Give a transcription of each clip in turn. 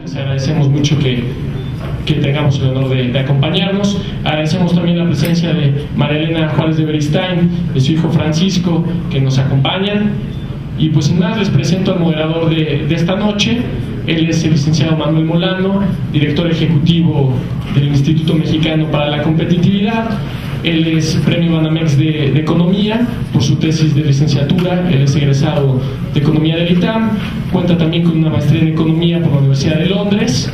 Les agradecemos mucho que tengamos el honor de acompañarnos. Agradecemos también la presencia de María Elena Juárez de Beristain, de su hijo Francisco, que nos acompañan. Y pues sin más, les presento al moderador de esta noche. Él es el licenciado Manuel Molano, director ejecutivo del Instituto Mexicano para la Competitividad. Él es premio Banamex de Economía por su tesis de licenciatura. Él es egresado de Economía del ITAM. Cuenta también con una maestría en Economía por la Universidad de Londres.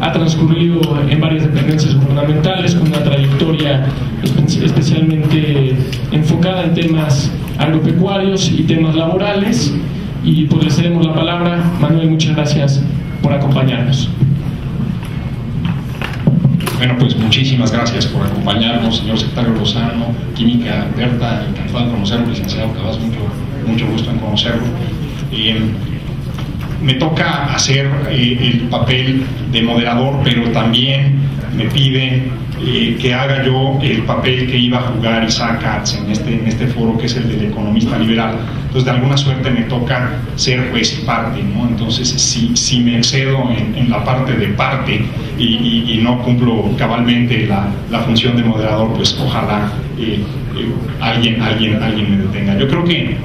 Ha transcurrido en varias dependencias gubernamentales con una trayectoria especialmente enfocada en temas agropecuarios y temas laborales. Y pues le cedemos la palabra. Manuel, muchas gracias por acompañarnos. Bueno, pues muchísimas gracias por acompañarnos, señor secretario Lozano, Química, Berta, encantado de conocerlo, licenciado Cabas, mucho gusto en conocerlo. Me toca hacer el papel de moderador, pero también me piden que haga yo el papel que iba a jugar Isaac Katz en este foro, que es el del economista liberal. Entonces, de alguna suerte me toca ser juez y parte, ¿no? Entonces, si me excedo en la parte de parte y no cumplo cabalmente la función de moderador, pues ojalá alguien me detenga. Yo creo que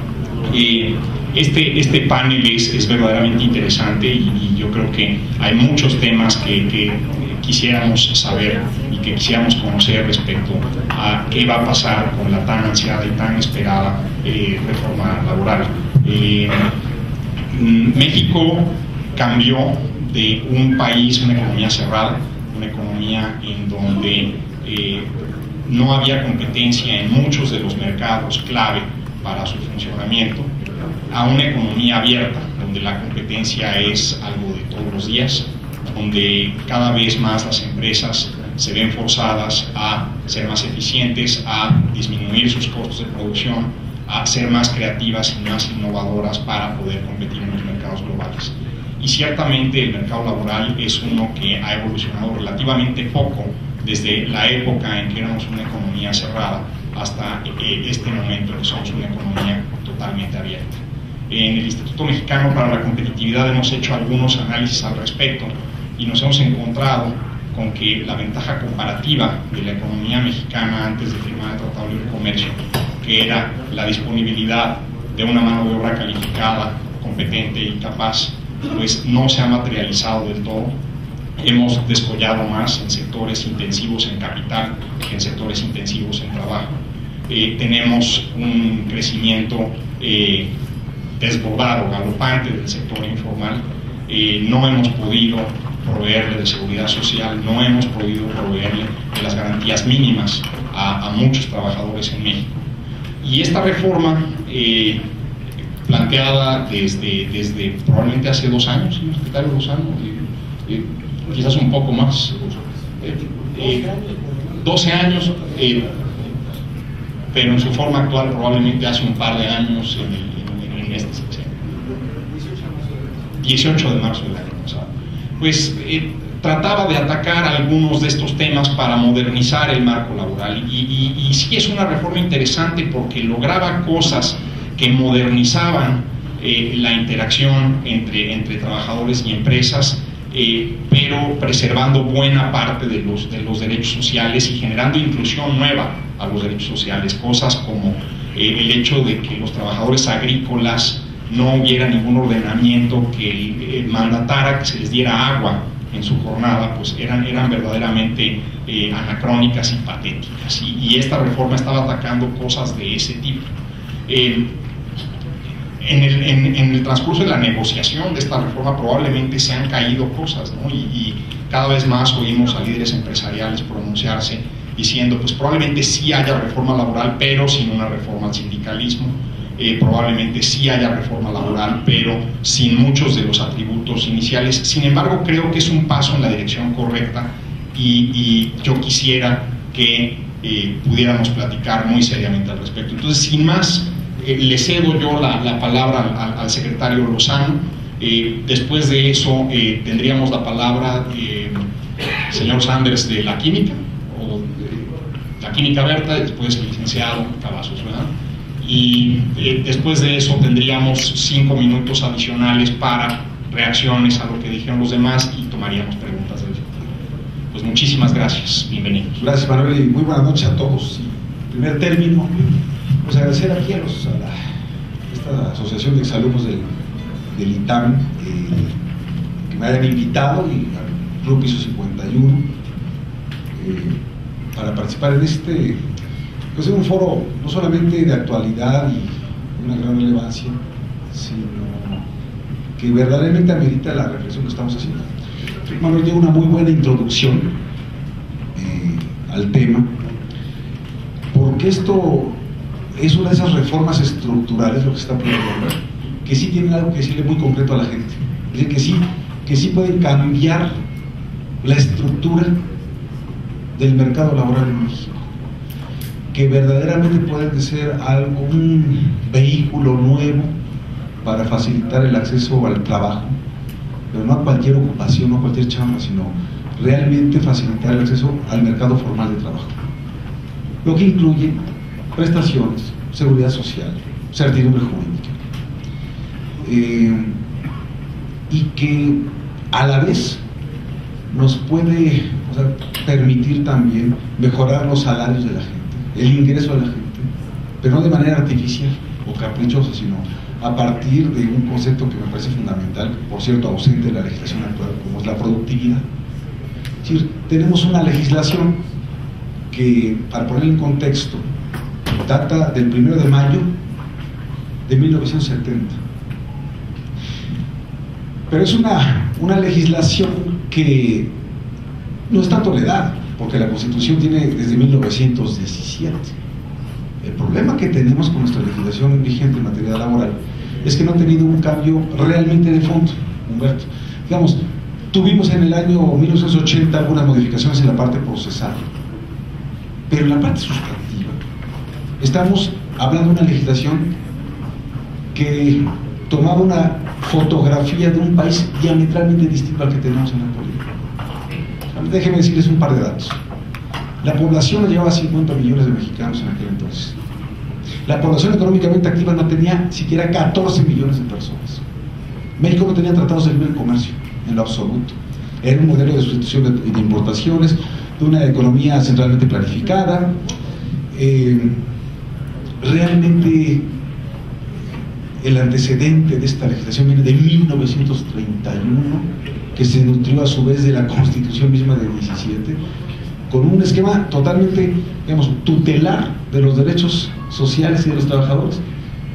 este panel es verdaderamente interesante y yo creo que hay muchos temas que quisiéramos saber y que quisiéramos conocer respecto a qué va a pasar con la tan ansiada y tan esperada reforma laboral. México cambió de un país, una economía cerrada, una economía en donde no había competencia en muchos de los mercados clave para su funcionamiento, a una economía abierta, donde la competencia es algo de todos los días, donde cada vez más las empresas se ven forzadas a ser más eficientes, a disminuir sus costos de producción, a ser más creativas y más innovadoras para poder competir en los mercados globales. Y ciertamente el mercado laboral es uno que ha evolucionado relativamente poco desde la época en que éramos una economía cerrada hasta este momento en que somos una economía totalmente abierta. En el Instituto Mexicano para la Competitividad hemos hecho algunos análisis al respecto y nos hemos encontrado con que la ventaja comparativa de la economía mexicana antes de firmar el Tratado de Libre Comercio, que era la disponibilidad de una mano de obra calificada, competente y capaz, pues no se ha materializado del todo. Hemos descollado más en sectores intensivos en capital que en sectores intensivos en trabajo. Tenemos un crecimiento desbordado, galopante del sector informal. No hemos podido proveerle de seguridad social, no hemos podido proveerle de las garantías mínimas a muchos trabajadores en México. Y esta reforma, planteada desde probablemente hace 2 años, señor secretario Lozano, quizás un poco más, 12 años, pero en su forma actual probablemente hace un par de años en este sexenio. 18 de marzo del año pasado. Pues trataba de atacar algunos de estos temas para modernizar el marco laboral y sí es una reforma interesante porque lograba cosas que modernizaban la interacción entre trabajadores y empresas, pero preservando buena parte de los derechos sociales y generando inclusión nueva a los derechos sociales, cosas como el hecho de que los trabajadores agrícolas no hubiera ningún ordenamiento que mandatara que se les diera agua en su jornada, pues eran verdaderamente anacrónicas y patéticas, y esta reforma estaba atacando cosas de ese tipo. En el transcurso de la negociación de esta reforma probablemente se han caído cosas, ¿no? Y cada vez más oímos a líderes empresariales pronunciarse diciendo, pues probablemente sí haya reforma laboral, pero sin una reforma al sindicalismo. Probablemente sí haya reforma laboral, pero sin muchos de los atributos iniciales. Sin embargo, creo que es un paso en la dirección correcta y yo quisiera que pudiéramos platicar muy seriamente al respecto. Entonces, sin más, le cedo yo la palabra al secretario Lozano. Después de eso tendríamos la palabra señor Sanders de la Química, o la Química Berta, después el licenciado Cavazos, ¿verdad? Y después de eso tendríamos 5 minutos adicionales para reacciones a lo que dijeron los demás y tomaríamos preguntas del futuro. Pues muchísimas gracias, bienvenidos. Gracias, Manuel, y muy buenas noches a todos. En primer término, pues agradecer aquí a esta asociación de exalumnos del ITAM que me hayan invitado, y al Club Piso 51 para participar en pues en un foro no solamente de actualidad y una gran relevancia, sino que verdaderamente amerita la reflexión que estamos haciendo. Manuel dio una muy buena introducción al tema, porque esto es una de esas reformas estructurales, lo que se está proponiendo, que sí tienen algo que decirle muy concreto a la gente, es decir, que sí pueden cambiar la estructura del mercado laboral en México, que verdaderamente pueden ser un vehículo nuevo para facilitar el acceso al trabajo, pero no a cualquier ocupación, no a cualquier chamba, sino realmente facilitar el acceso al mercado formal de trabajo, lo que incluye prestaciones, seguridad social, certidumbre jurídica, y que a la vez nos puede permitir también mejorar los salarios de la gente, el ingreso de la gente, pero no de manera artificial o caprichosa, sino a partir de un concepto que me parece fundamental, por cierto ausente de la legislación actual, como es la productividad. Es decir, tenemos una legislación que, para poner en contexto, data del 1 de mayo de 1970, pero es una legislación que no es tanto la edad, porque la Constitución tiene desde 1917. El problema que tenemos con nuestra legislación vigente en materia laboral es que no ha tenido un cambio realmente de fondo, Humberto. Digamos, tuvimos en el año 1980 algunas modificaciones en la parte procesal, pero en la parte sustantiva estamos hablando de una legislación que tomaba una fotografía de un país diametralmente distinto al que tenemos en la política. Déjenme decirles un par de datos. La población llevaba 50 millones de mexicanos en aquel entonces. La población económicamente activa no tenía siquiera 14 millones de personas. México no tenía tratados de libre comercio, en lo absoluto. Era un modelo de sustitución de importaciones, de una economía centralmente planificada. Realmente el antecedente de esta legislación viene de 1931, que se nutrió a su vez de la Constitución misma de 17, con un esquema totalmente, digamos, tutelar de los derechos sociales y de los trabajadores,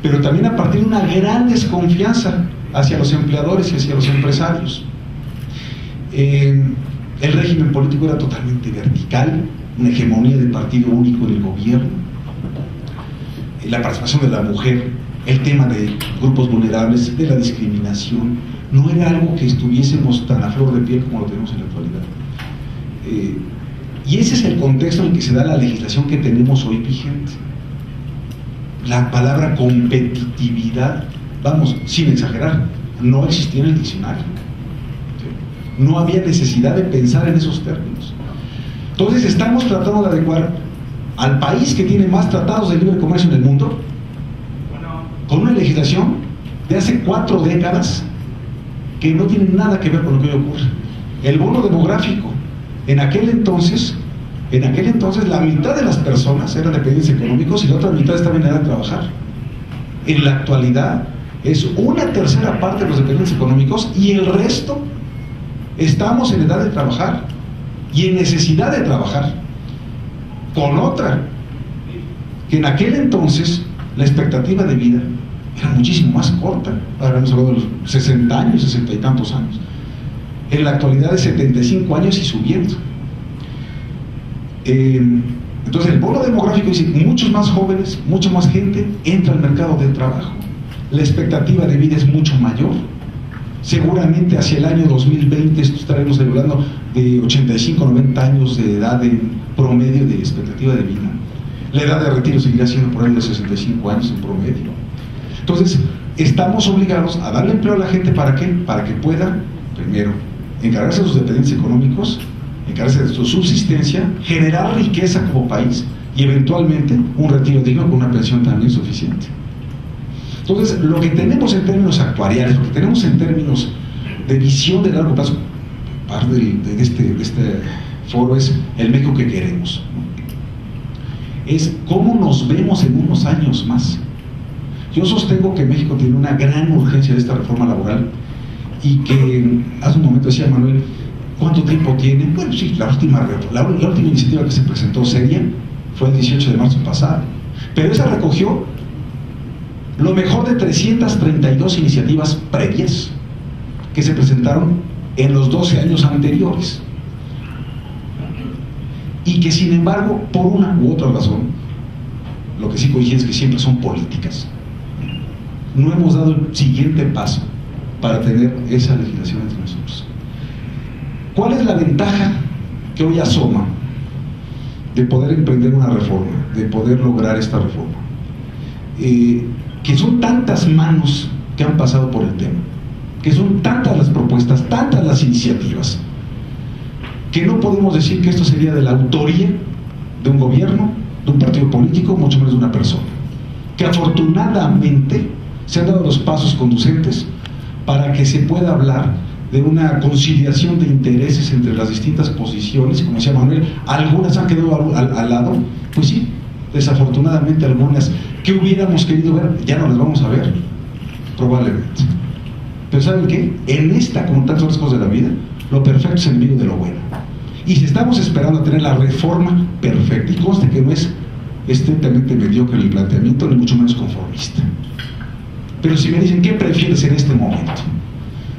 pero también a partir de una gran desconfianza hacia los empleadores y hacia los empresarios. El régimen político era totalmente vertical, una hegemonía de partido único en el gobierno, la participación de la mujer, el tema de grupos vulnerables, de la discriminación, no era algo que estuviésemos tan a flor de piel como lo tenemos en la actualidad. Y ese es el contexto en el que se da la legislación que tenemos hoy vigente. La palabra competitividad, vamos, sin exagerar, no existía en el diccionario. No había necesidad de pensar en esos términos. Entonces estamos tratando de adecuar al país que tiene más tratados de libre comercio en el mundo con una legislación de hace 4 décadas que no tiene nada que ver con lo que hoy ocurre. El bono demográfico, en aquel entonces la mitad de las personas eran dependientes económicos y la otra mitad estaba en edad de trabajar. En la actualidad es 1/3 parte de los dependientes económicos y el resto estamos en edad de trabajar y en necesidad de trabajar, con otra que en aquel entonces la expectativa de vida era muchísimo más corta. Ahora hemos hablado de los 60 años, 60 y tantos años. En la actualidad de 75 años y subiendo. Entonces el bono demográfico dice muchos más jóvenes, mucha más gente entra al mercado del trabajo. La expectativa de vida es mucho mayor. Seguramente hacia el año 2020 estaremos hablando de 85, 90 años de edad en promedio de expectativa de vida. La edad de retiro seguirá siendo por ahí de 65 años en promedio. Entonces, estamos obligados a darle empleo a la gente. ¿Para qué? Para que pueda, primero, encargarse de sus dependientes económicos, encargarse de su subsistencia, generar riqueza como país y eventualmente un retiro digno con una pensión también suficiente. Entonces, lo que tenemos en términos actuariales, lo que tenemos en términos de visión de largo plazo, parte de este foro es el México que queremos, ¿no? Es cómo nos vemos en unos años más. Yo sostengo que México tiene una gran urgencia de esta reforma laboral y que hace un momento decía Manuel, ¿cuánto tiempo tiene? Bueno, sí, la última iniciativa que se presentó seria fue el 18 de marzo pasado, pero esa recogió lo mejor de 332 iniciativas previas que se presentaron en los 12 años anteriores y que sin embargo, por una u otra razón, lo que sí coincide es que siempre son políticas, no hemos dado el siguiente paso para tener esa legislación entre nosotros. ¿Cuál es la ventaja que hoy asoma de poder emprender una reforma, de poder lograr esta reforma? Que son tantas manos que han pasado por el tema, que son tantas las propuestas, tantas las iniciativas, que no podemos decir que esto sería de la autoría de un gobierno, de un partido político, mucho menos de una persona. Que afortunadamente se han dado los pasos conducentes para que se pueda hablar de una conciliación de intereses entre las distintas posiciones. Como decía Manuel, algunas han quedado al lado, pues sí, desafortunadamente algunas que hubiéramos querido ver, ya no las vamos a ver, probablemente. Pero ¿saben qué? En esta, como tantas otras cosas de la vida, lo perfecto es enemigo de lo bueno. Y si estamos esperando a tener la reforma perfecta, y conste que no es estrictamente mediocre el planteamiento, ni mucho menos conformista. Pero si me dicen, ¿qué prefieres en este momento?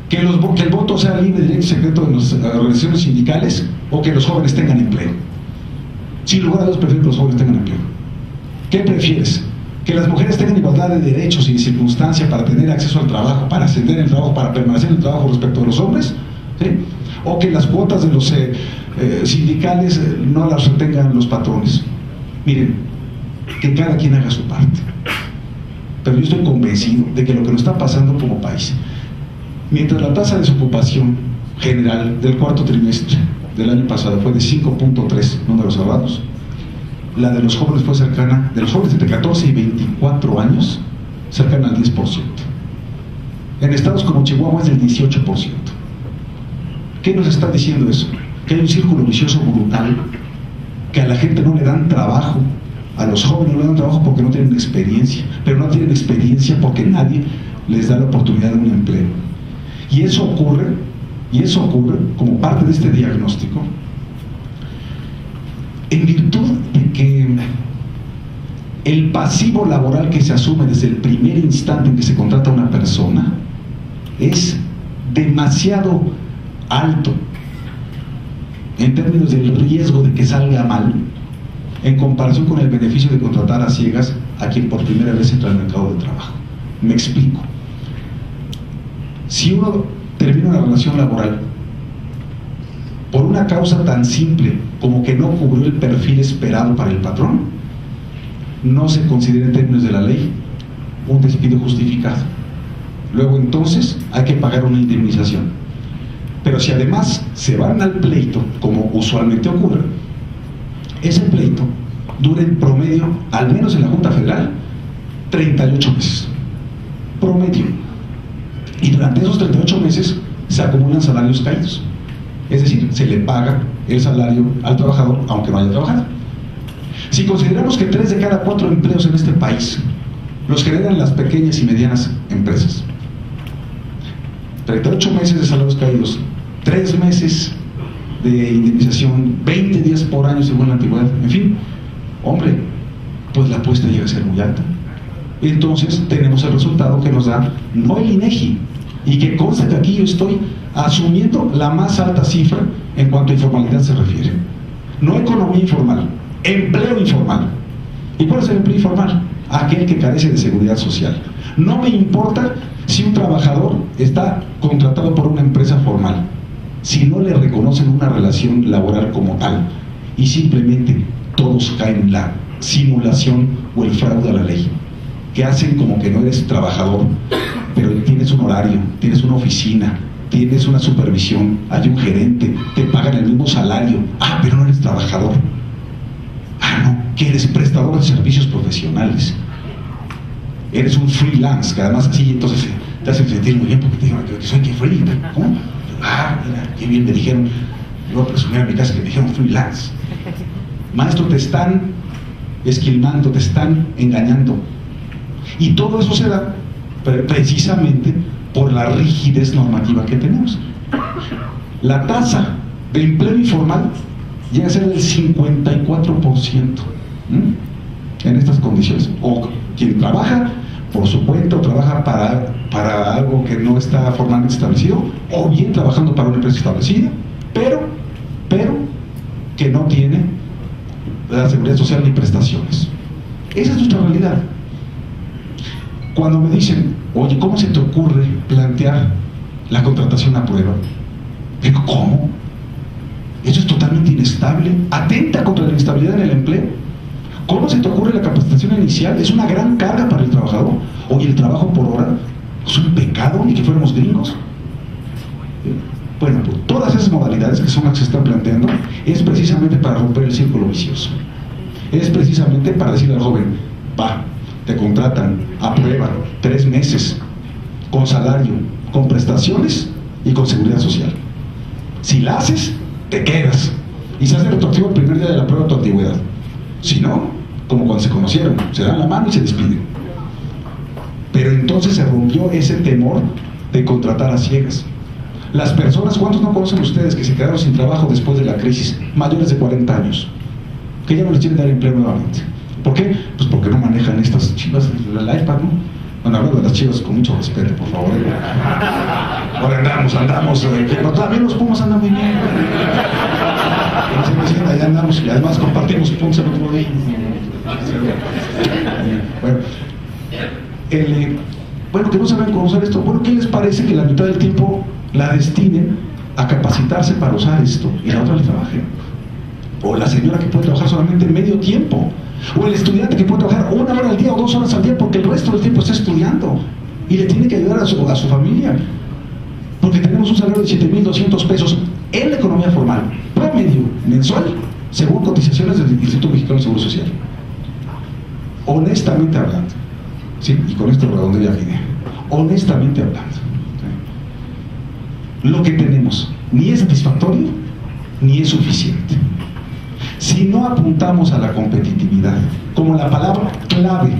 ¿Que el voto sea libre, directo y secreto en las organizaciones sindicales o que los jóvenes tengan empleo? Sin lugar a dudas, prefiero que los jóvenes tengan empleo. ¿Qué prefieres? ¿Que las mujeres tengan igualdad de derechos y de circunstancia para tener acceso al trabajo, para ascender en el trabajo, para permanecer en el trabajo respecto de los hombres? ¿Sí? ¿O que las cuotas de los sindicales no las retengan los patrones? Miren, que cada quien haga su parte. Pero yo estoy convencido de que lo que nos está pasando como país, mientras la tasa de desocupación general del cuarto trimestre del año pasado fue de 5.3 números cerrados, la de los jóvenes fue cercana, de los jóvenes entre 14 y 24 años, cercana al 10%. En estados como Chihuahua es del 18%. ¿Qué nos está diciendo eso? Que hay un círculo vicioso brutal, que a la gente no le dan trabajo, a los jóvenes no le dan trabajo porque no tienen experiencia, pero no tienen experiencia porque nadie les da la oportunidad de un empleo. Y eso ocurre como parte de este diagnóstico, en virtud de que el pasivo laboral que se asume desde el primer instante en que se contrata a una persona es demasiado alto en términos del riesgo de que salga mal en comparación con el beneficio de contratar a ciegas a quien por primera vez entra al mercado de trabajo. Me explico. Si uno termina una relación laboral por una causa tan simple como que no cubrió el perfil esperado para el patrón, no se considera en términos de la ley un despido justificado. Luego entonces hay que pagar una indemnización. Pero si además se van al pleito, como usualmente ocurre, ese pleito dura en promedio, al menos en la Junta Federal, 38 meses. Promedio. Y durante esos 38 meses se acumulan salarios caídos. Es decir, se le paga el salario al trabajador aunque no haya trabajado. Si consideramos que 3 de cada 4 empleos en este país los generan las pequeñas y medianas empresas, 38 meses de salarios caídos, 3 meses de indemnización, 20 días por año según la antigüedad, en fin, hombre, pues la apuesta llega a ser muy alta. Entonces tenemos el resultado que nos da no el INEGI, y que consta que aquí yo estoy asumiendo la más alta cifra en cuanto a informalidad se refiere. No economía informal, empleo informal. ¿Y cuál es el empleo informal? Aquel que carece de seguridad social. No me importa si un trabajador está contratado por una empresa formal, si no le reconocen una relación laboral como tal y simplemente todos caen en la simulación o el fraude a la ley, que hacen como que no eres trabajador, pero tienes un horario, tienes una oficina, tienes una supervisión, hay un gerente, te pagan el mismo salario, pero no eres trabajador, no, que eres prestador de servicios profesionales, eres un freelance, que además así entonces te hacen sentir muy bien porque te digan que soy que free, ¿cómo? Mira, qué bien me dijeron. Yo voy a presumir a mi casa que me dijeron freelance. Maestro, te están esquilmando, te están engañando. Y todo eso se da precisamente por la rigidez normativa que tenemos. La tasa de empleo informal llega a ser del 54% en estas condiciones. O quien trabaja por su cuenta o trabaja para algo que no está formalmente establecido, o bien trabajando para una empresa establecida, pero que no tiene la seguridad social ni prestaciones. Esa es nuestra realidad. Cuando me dicen, oye, ¿cómo se te ocurre plantear la contratación a prueba? Digo, ¿cómo? Eso es totalmente inestable, atenta contra la inestabilidad en el empleo. ¿Cómo se te ocurre la capacitación inicial? Es una gran carga para el trabajador. Oye, el trabajo por hora es un pecado, ni que fuéramos gringos. Bueno, pues todas esas modalidades que son las que se están planteando es precisamente para romper el círculo vicioso. Es precisamente para decirle al joven, va, te contratan, aprueban 3 meses, con salario, con prestaciones y con seguridad social. Si la haces, te quedas y se hace retroactivo el primer día de la prueba de tu antigüedad. Si no, como cuando se conocieron, se dan la mano y se despiden. Pero entonces se rompió ese temor de contratar a ciegas. Las personas, ¿cuántos no conocen ustedes que se quedaron sin trabajo después de la crisis? Mayores de 40 años, que ya no les quieren dar empleo nuevamente. ¿Por qué? Pues porque no manejan estas chivas, el iPad, ¿no? Bueno, hablando de las chivas con mucho respeto, por favor. Ahora andamos, pero también los Pumas andan muy bien. Ya andamos, y además compartimos puntos el otro día. Bueno, que no saben cómo usar esto. Bueno, ¿qué les parece que la mitad del tiempo la destinen a capacitarse para usar esto y la otra le trabaje? O la señora que puede trabajar solamente medio tiempo, o el estudiante que puede trabajar 1 hora al día o 2 horas al día porque el resto del tiempo está estudiando y le tiene que ayudar a su familia, porque tenemos un salario de 7,200 pesos en la economía formal, promedio mensual, según cotizaciones del Instituto Mexicano de Seguro Social. Honestamente hablando, ¿sí? Y con esto redondeo ya vine. Honestamente hablando, ¿sí? Lo que tenemos ni es satisfactorio ni es suficiente. Si no apuntamos a la competitividad como la palabra clave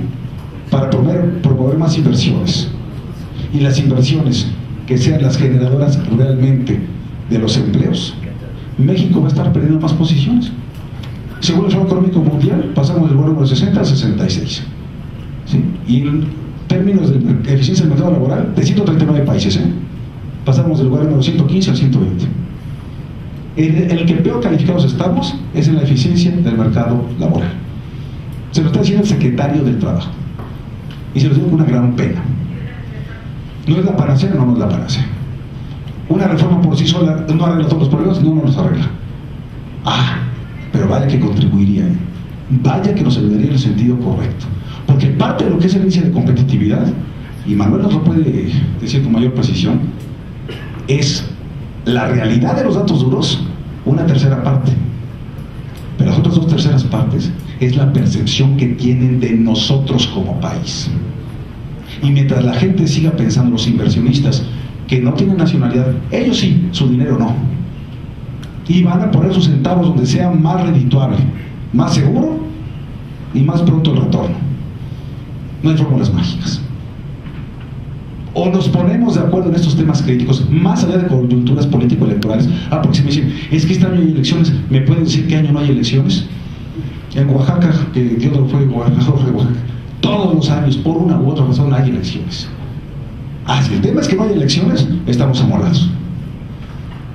para promover más inversiones, y las inversiones que sean las generadoras realmente de los empleos, México va a estar perdiendo más posiciones. Según el Foro Económico Mundial, pasamos del lugar número 60 a 66. ¿Sí? Y en términos de eficiencia del mercado laboral, de 139 países, pasamos del lugar número 115 al 120. El que peor calificados estamos es en la eficiencia del mercado laboral. Se lo está diciendo el secretario del Trabajo, y se lo digo con una gran pena. ¿No es la panacea? No es la panacea. Una reforma por sí sola no arregla todos los problemas, no los arregla. Pero vaya que contribuiría, vaya que nos ayudaría en el sentido correcto, porque parte de lo que es el índice de competitividad, y Manuel nos lo puede decir con mayor precisión, es la realidad de los datos duros, una tercera parte, pero las otras 2 terceras partes es la percepción que tienen de nosotros como país. Y mientras la gente siga pensando, los inversionistas que no tienen nacionalidad, ellos sí, su dinero no, y van a poner sus centavos donde sea más redituable, más seguro y más pronto el retorno. No hay fórmulas mágicas. O nos ponemos de acuerdo en estos temas críticos, más allá de coyunturas político-electorales. Porque si me dicen, es que este año hay elecciones, ¿me pueden decir qué año no hay elecciones? En Oaxaca, que Dios lo fue gobernador de Oaxaca, todos los años, por una u otra razón, hay elecciones. Si el tema es que no hay elecciones, estamos amolados.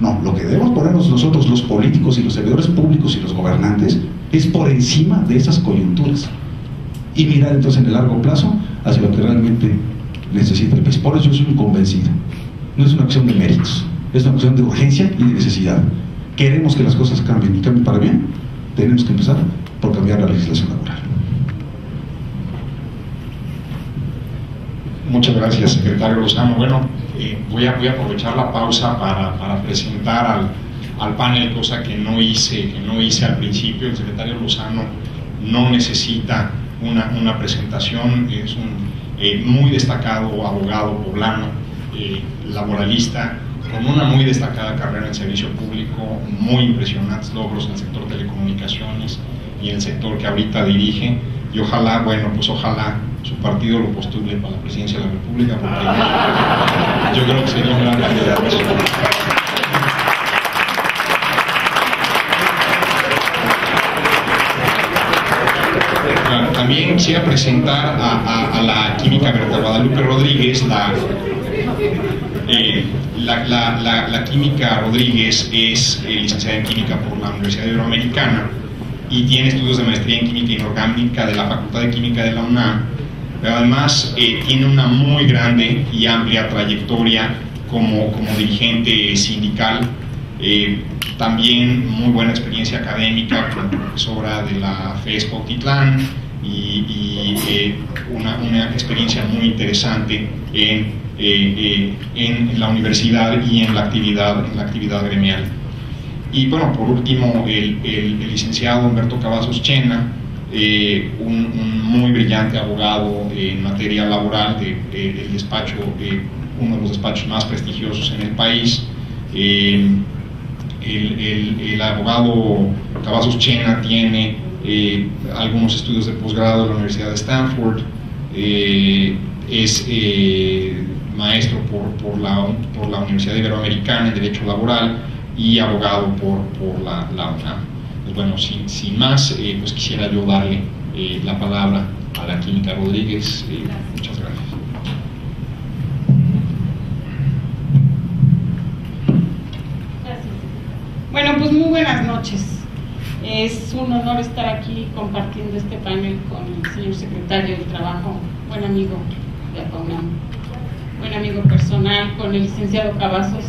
No, lo que debemos ponernos nosotros, los políticos y los servidores públicos y los gobernantes, es por encima de esas coyunturas y mirar entonces en el largo plazo hacia lo que realmente necesita el país. Por eso yo soy un convencido. No es una cuestión de méritos, es una cuestión de urgencia y de necesidad. Queremos que las cosas cambien y cambien para bien, tenemos que empezar por cambiar la legislación laboral. Muchas gracias, secretario Lozano. Bueno, voy a aprovechar la pausa para presentar al panel, cosa que no hice al principio. El secretario Lozano no necesita una presentación, es un muy destacado abogado poblano, laboralista, con una muy destacada carrera en servicio público, muy impresionantes logros en el sector telecomunicaciones y en el sector que ahorita dirige, y ojalá, bueno, pues ojalá su partido lo postule para la presidencia de la República, porque yo creo que sería un gran candidato. También quisiera presentar a la química Berta Guadalupe Rodríguez. La química Rodríguez es licenciada en química por la Universidad Iberoamericana y tiene estudios de maestría en química inorgánica de la Facultad de Química de la UNAM, pero además tiene una muy grande y amplia trayectoria como dirigente sindical, también muy buena experiencia académica como profesora de la FES Cuautitlán y una experiencia muy interesante en la universidad y en la actividad gremial. Y bueno, por último, el licenciado Humberto Cavazos Chena, un muy brillante abogado en materia laboral del despacho, uno de los despachos más prestigiosos en el país. El abogado Cavazos Chena tiene algunos estudios de posgrado en la Universidad de Stanford, es maestro por la Universidad Iberoamericana en Derecho Laboral y abogado por la UNAM. Pues bueno, sin más, pues quisiera yo darle la palabra a la química Rodríguez. Muchas gracias. Bueno, pues muy buenas noches. Es un honor estar aquí compartiendo este panel con el señor secretario del Trabajo, buen amigo de APAUNAM, buen amigo personal, con el licenciado Cavazos.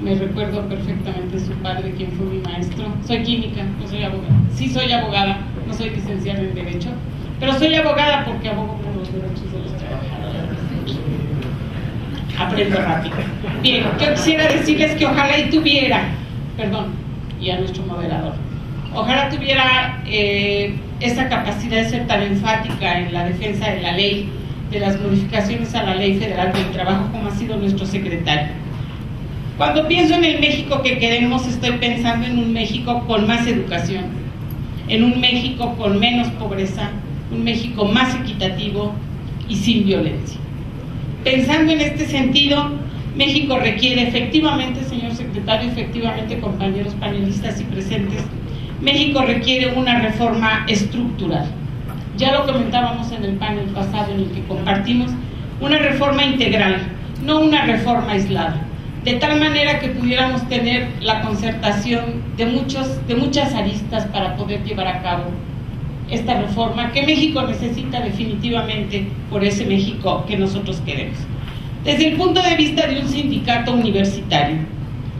Me recuerdo perfectamente su padre, quien fue mi maestro. Soy química, no soy abogada. Sí soy abogada, no soy licenciada en Derecho, pero soy abogada porque abogo por los derechos de los trabajadores. Aprendo rápido. Bien, yo quisiera decirles que ojalá y tuviera, y a nuestro moderador, ojalá tuviera esa capacidad de ser tan enfática en la defensa de la ley, de las modificaciones a la Ley Federal del Trabajo, como ha sido nuestro secretario. Cuando pienso en el México que queremos, estoy pensando en un México con más educación, en un México con menos pobreza, un México más equitativo y sin violencia. Pensando en este sentido, México requiere efectivamente, señor secretario, efectivamente, compañeros panelistas y presentes, México requiere una reforma estructural. Ya lo comentábamos en el panel pasado en el que compartimos, una reforma integral, no una reforma aislada, de tal manera que pudiéramos tener la concertación de muchas aristas para poder llevar a cabo esta reforma que México necesita definitivamente por ese México que nosotros queremos. Desde el punto de vista de un sindicato universitario,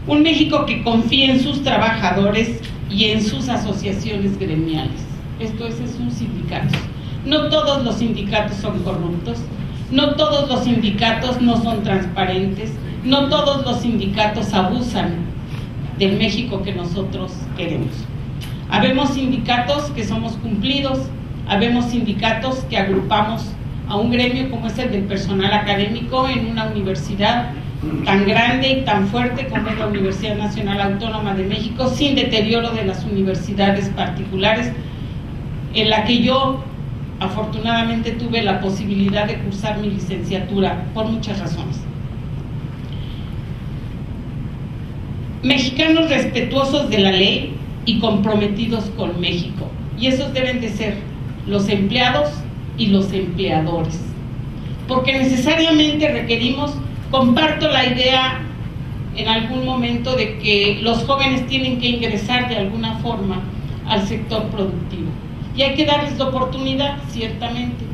un México que confíe en sus trabajadores y en sus asociaciones gremiales. Esto es un sindicato. No todos los sindicatos son corruptos, no todos los sindicatos no son transparentes, no todos los sindicatos abusan del México que nosotros queremos. Habemos sindicatos que somos cumplidos, habemos sindicatos que agrupamos a un gremio como es el del personal académico en una universidad tan grande y tan fuerte como es la Universidad Nacional Autónoma de México, sin deterioro de las universidades particulares, en la que yo afortunadamente tuve la posibilidad de cursar mi licenciatura por muchas razones. Mexicanos respetuosos de la ley y comprometidos con México, y esos deben de ser los empleados y los empleadores, porque necesariamente requerimos, comparto la idea en algún momento de que los jóvenes tienen que ingresar de alguna forma al sector productivo y hay que darles la oportunidad, ciertamente,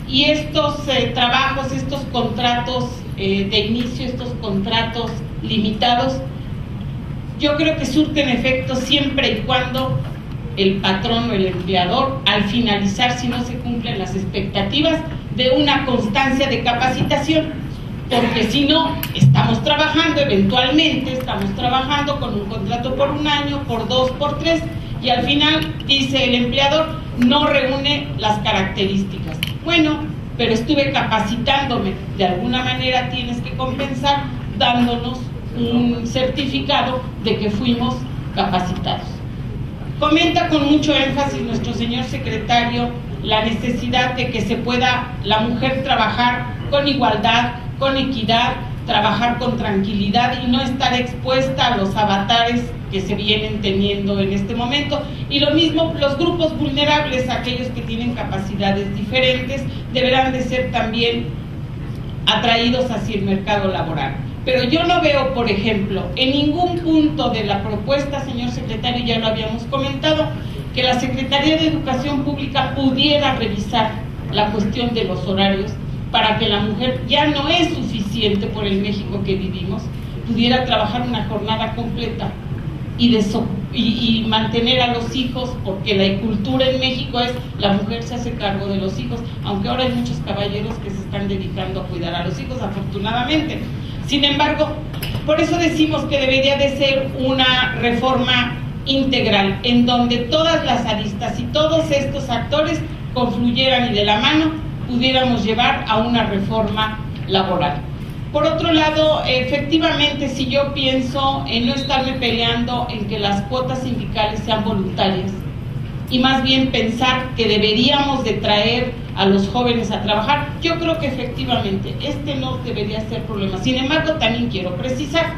y estos trabajos, estos contratos de inicio, estos contratos limitados, yo creo que surten efecto siempre y cuando el patrón o el empleador, al finalizar, si no se cumplen las expectativas, de una constancia de capacitación, porque si no, estamos trabajando eventualmente, estamos trabajando con un contrato por un año, por 2, por 3, y al final dice el empleador, no reúne las características. Bueno, pero estuve capacitándome, de alguna manera tienes que compensar dándonos un certificado de que fuimos capacitados. Comenta con mucho énfasis nuestro señor secretario la necesidad de que se pueda la mujer trabajar con igualdad, con equidad, trabajar con tranquilidad y no estar expuesta a los avatares que se vienen teniendo en este momento. Y lo mismo, los grupos vulnerables, aquellos que tienen capacidades diferentes, deberán de ser también atraídos hacia el mercado laboral. Pero yo no veo, por ejemplo, en ningún punto de la propuesta, señor secretario, ya lo habíamos comentado, que la Secretaría de Educación Pública pudiera revisar la cuestión de los horarios para que la mujer, ya no es suficiente por el México que vivimos, pudiera trabajar una jornada completa y mantener a los hijos, porque la cultura en México es la mujer se hace cargo de los hijos, aunque ahora hay muchos caballeros que se están dedicando a cuidar a los hijos, afortunadamente. Sin embargo, por eso decimos que debería de ser una reforma integral, en donde todas las aristas y todos estos actores confluyeran y de la mano pudiéramos llevar a una reforma laboral. Por otro lado, efectivamente, si yo pienso en no estarme peleando en que las cuotas sindicales sean voluntarias y más bien pensar que deberíamos de traer a los jóvenes a trabajar, yo creo que efectivamente este no debería ser problema. Sin embargo, también quiero precisar,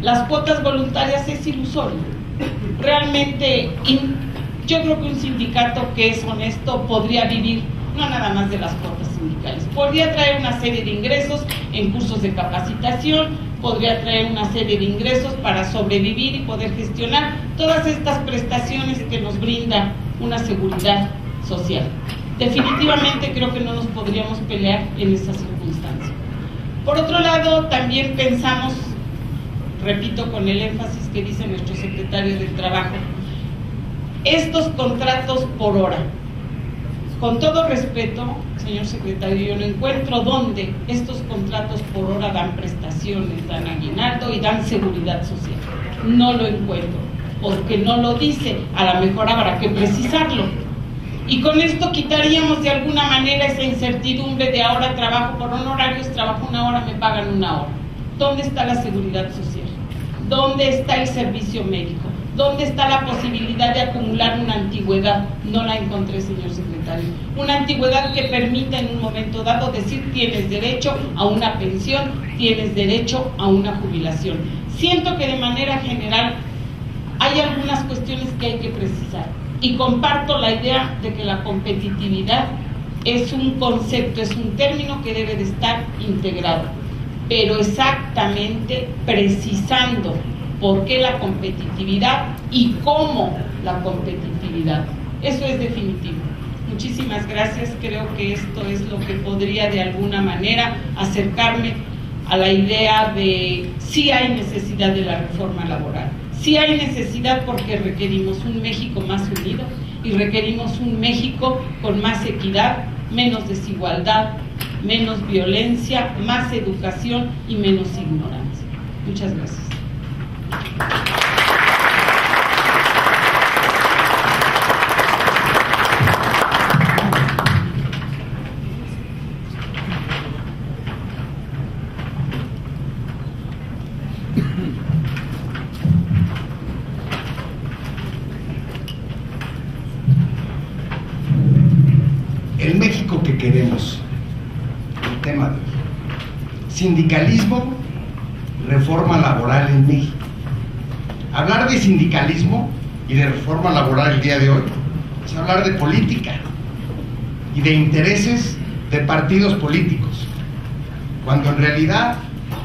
las cuotas voluntarias es ilusorio. Realmente, yo creo que un sindicato que es honesto podría vivir no nada más de las cuotas sindicales, podría traer una serie de ingresos en cursos de capacitación, podría traer una serie de ingresos para sobrevivir y poder gestionar todas estas prestaciones que nos brinda una seguridad social. Definitivamente creo que no nos podríamos pelear en esa circunstancia. Por otro lado, también pensamos, repito con el énfasis que dice nuestro secretario del Trabajo, estos contratos por hora. Con todo respeto, señor secretario, yo no encuentro dónde estos contratos por hora dan prestaciones, dan aguinaldo y dan seguridad social. No lo encuentro, porque no lo dice, a lo mejor habrá que precisarlo. Y con esto quitaríamos de alguna manera esa incertidumbre de ahora trabajo por honorarios, trabajo una hora, me pagan una hora. ¿Dónde está la seguridad social? ¿Dónde está el servicio médico? ¿Dónde está la posibilidad de acumular una antigüedad? No la encontré, señor secretario. Una antigüedad que permita en un momento dado decir tienes derecho a una pensión, tienes derecho a una jubilación. Siento que de manera general hay algunas cuestiones que hay que precisar. Y comparto la idea de que la competitividad es un concepto, es un término que debe de estar integrado, pero exactamente precisando por qué la competitividad y cómo la competitividad. Eso es definitivo. Muchísimas gracias. Creo que esto es lo que podría de alguna manera acercarme a la idea de sí hay necesidad de la reforma laboral. Sí hay necesidad porque requerimos un México más unido y requerimos un México con más equidad, menos desigualdad, menos violencia, más educación y menos ignorancia. Muchas gracias. El México que queremos, el tema de sindicalismo, reforma laboral en México. Hablar de sindicalismo y de reforma laboral el día de hoy es hablar de política y de intereses de partidos políticos, cuando en realidad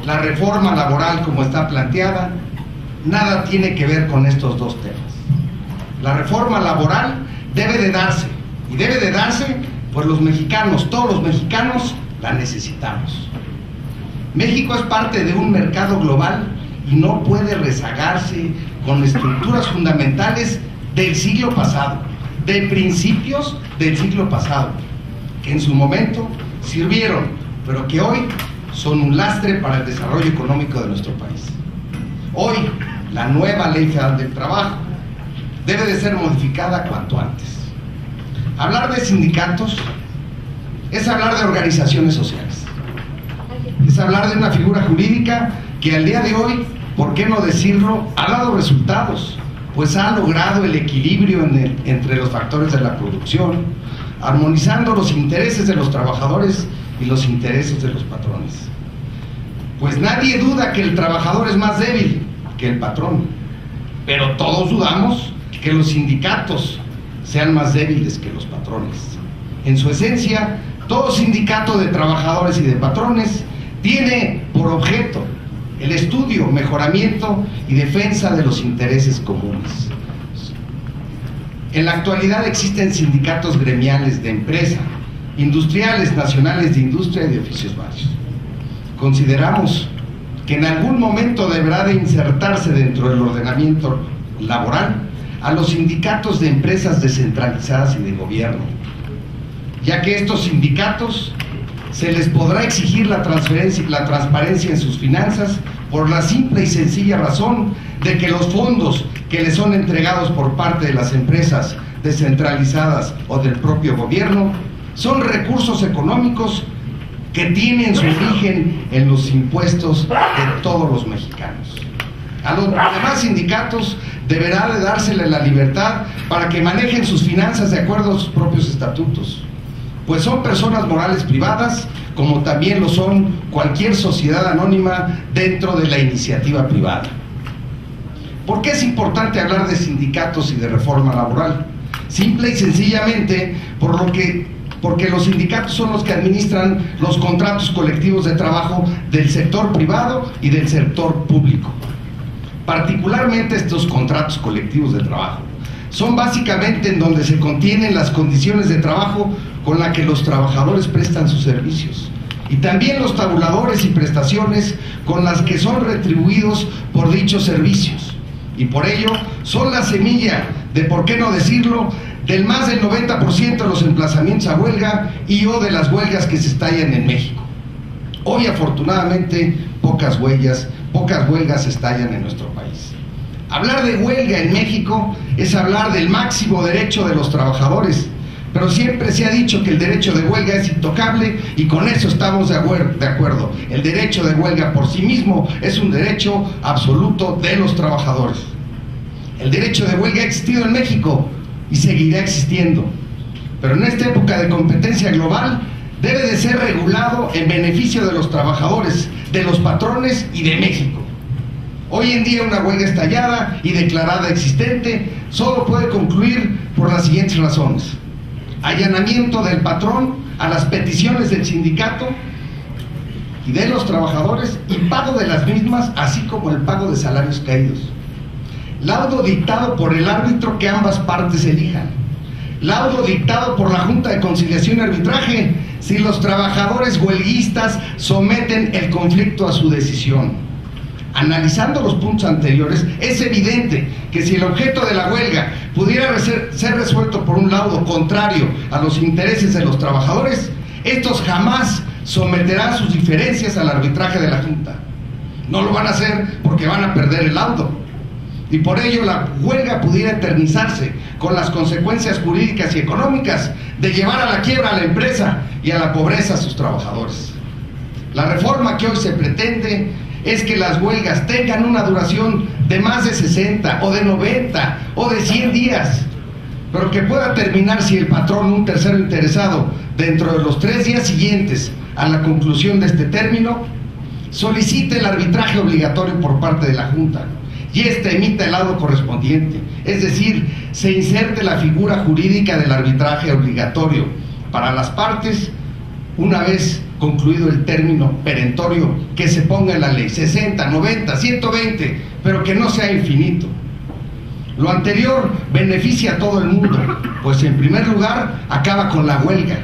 la reforma laboral como está planteada nada tiene que ver con estos dos temas. La reforma laboral debe de darse, y debe de darse pues los mexicanos, todos los mexicanos la necesitamos. México es parte de un mercado global y no puede rezagarse con estructuras fundamentales del siglo pasado, de principios del siglo pasado, que en su momento sirvieron, pero que hoy son un lastre para el desarrollo económico de nuestro país. Hoy, la nueva Ley Federal del Trabajo debe de ser modificada cuanto antes. Hablar de sindicatos es hablar de organizaciones sociales, es hablar de una figura jurídica que al día de hoy, ¿por qué no decirlo?, ha dado resultados, pues ha logrado el equilibrio entre los factores de la producción, armonizando los intereses de los trabajadores y los intereses de los patrones. Pues nadie duda que el trabajador es más débil que el patrón, pero todos dudamos que los sindicatos sean más débiles que los patrones. En su esencia, todo sindicato de trabajadores y de patrones tiene por objeto el estudio, mejoramiento y defensa de los intereses comunes. En la actualidad existen sindicatos gremiales de empresa, industriales, nacionales de industria y de oficios varios. Consideramos que en algún momento deberá de insertarse dentro del ordenamiento laboral a los sindicatos de empresas descentralizadas y de gobierno, ya que estos sindicatos se les podrá exigir la transparencia en sus finanzas por la simple y sencilla razón de que los fondos que les son entregados por parte de las empresas descentralizadas o del propio gobierno son recursos económicos que tienen su origen en los impuestos de todos los mexicanos. A los demás sindicatos deberá de dársele la libertad para que manejen sus finanzas de acuerdo a sus propios estatutos, pues son personas morales privadas, como también lo son cualquier sociedad anónima dentro de la iniciativa privada. ¿Por qué es importante hablar de sindicatos y de reforma laboral? Simple y sencillamente porque los sindicatos son los que administran los contratos colectivos de trabajo del sector privado y del sector público. Particularmente estos contratos colectivos de trabajo son básicamente en donde se contienen las condiciones de trabajo con las que los trabajadores prestan sus servicios, y también los tabuladores y prestaciones con las que son retribuidos por dichos servicios, y por ello son la semilla de, por qué no decirlo, del más del 90% de los emplazamientos a huelga y o de las huelgas que se estallan en México. Hoy afortunadamente pocas huelgas estallan en nuestro país. Hablar de huelga en México es hablar del máximo derecho de los trabajadores, pero siempre se ha dicho que el derecho de huelga es intocable y con eso estamos de acuerdo. El derecho de huelga por sí mismo es un derecho absoluto de los trabajadores. El derecho de huelga ha existido en México y seguirá existiendo, pero en esta época de competencia global debe de ser regulado en beneficio de los trabajadores, de los patrones y de México. Hoy en día una huelga estallada y declarada existente solo puede concluir por las siguientes razones: allanamiento del patrón a las peticiones del sindicato y de los trabajadores y pago de las mismas, así como el pago de salarios caídos; laudo dictado por el árbitro que ambas partes elijan; laudo dictado por la Junta de Conciliación y Arbitraje si los trabajadores huelguistas someten el conflicto a su decisión. Analizando los puntos anteriores, es evidente que si el objeto de la huelga pudiera ser resuelto por un laudo contrario a los intereses de los trabajadores, estos jamás someterán sus diferencias al arbitraje de la Junta. No lo van a hacer porque van a perder el laudo, y por ello la huelga pudiera eternizarse con las consecuencias jurídicas y económicas de llevar a la quiebra a la empresa y a la pobreza a sus trabajadores. La reforma que hoy se pretende es que las huelgas tengan una duración de más de 60 o de 90 o de 100 días, pero que pueda terminar si el patrón, un tercero interesado, dentro de los 3 días siguientes a la conclusión de este término, solicite el arbitraje obligatorio por parte de la Junta y éste emita el laudo correspondiente, es decir, se inserte la figura jurídica del arbitraje obligatorio para las partes una vez concluido el término perentorio que se ponga en la ley, 60, 90, 120, pero que no sea infinito. Lo anterior beneficia a todo el mundo, pues en primer lugar acaba con la huelga,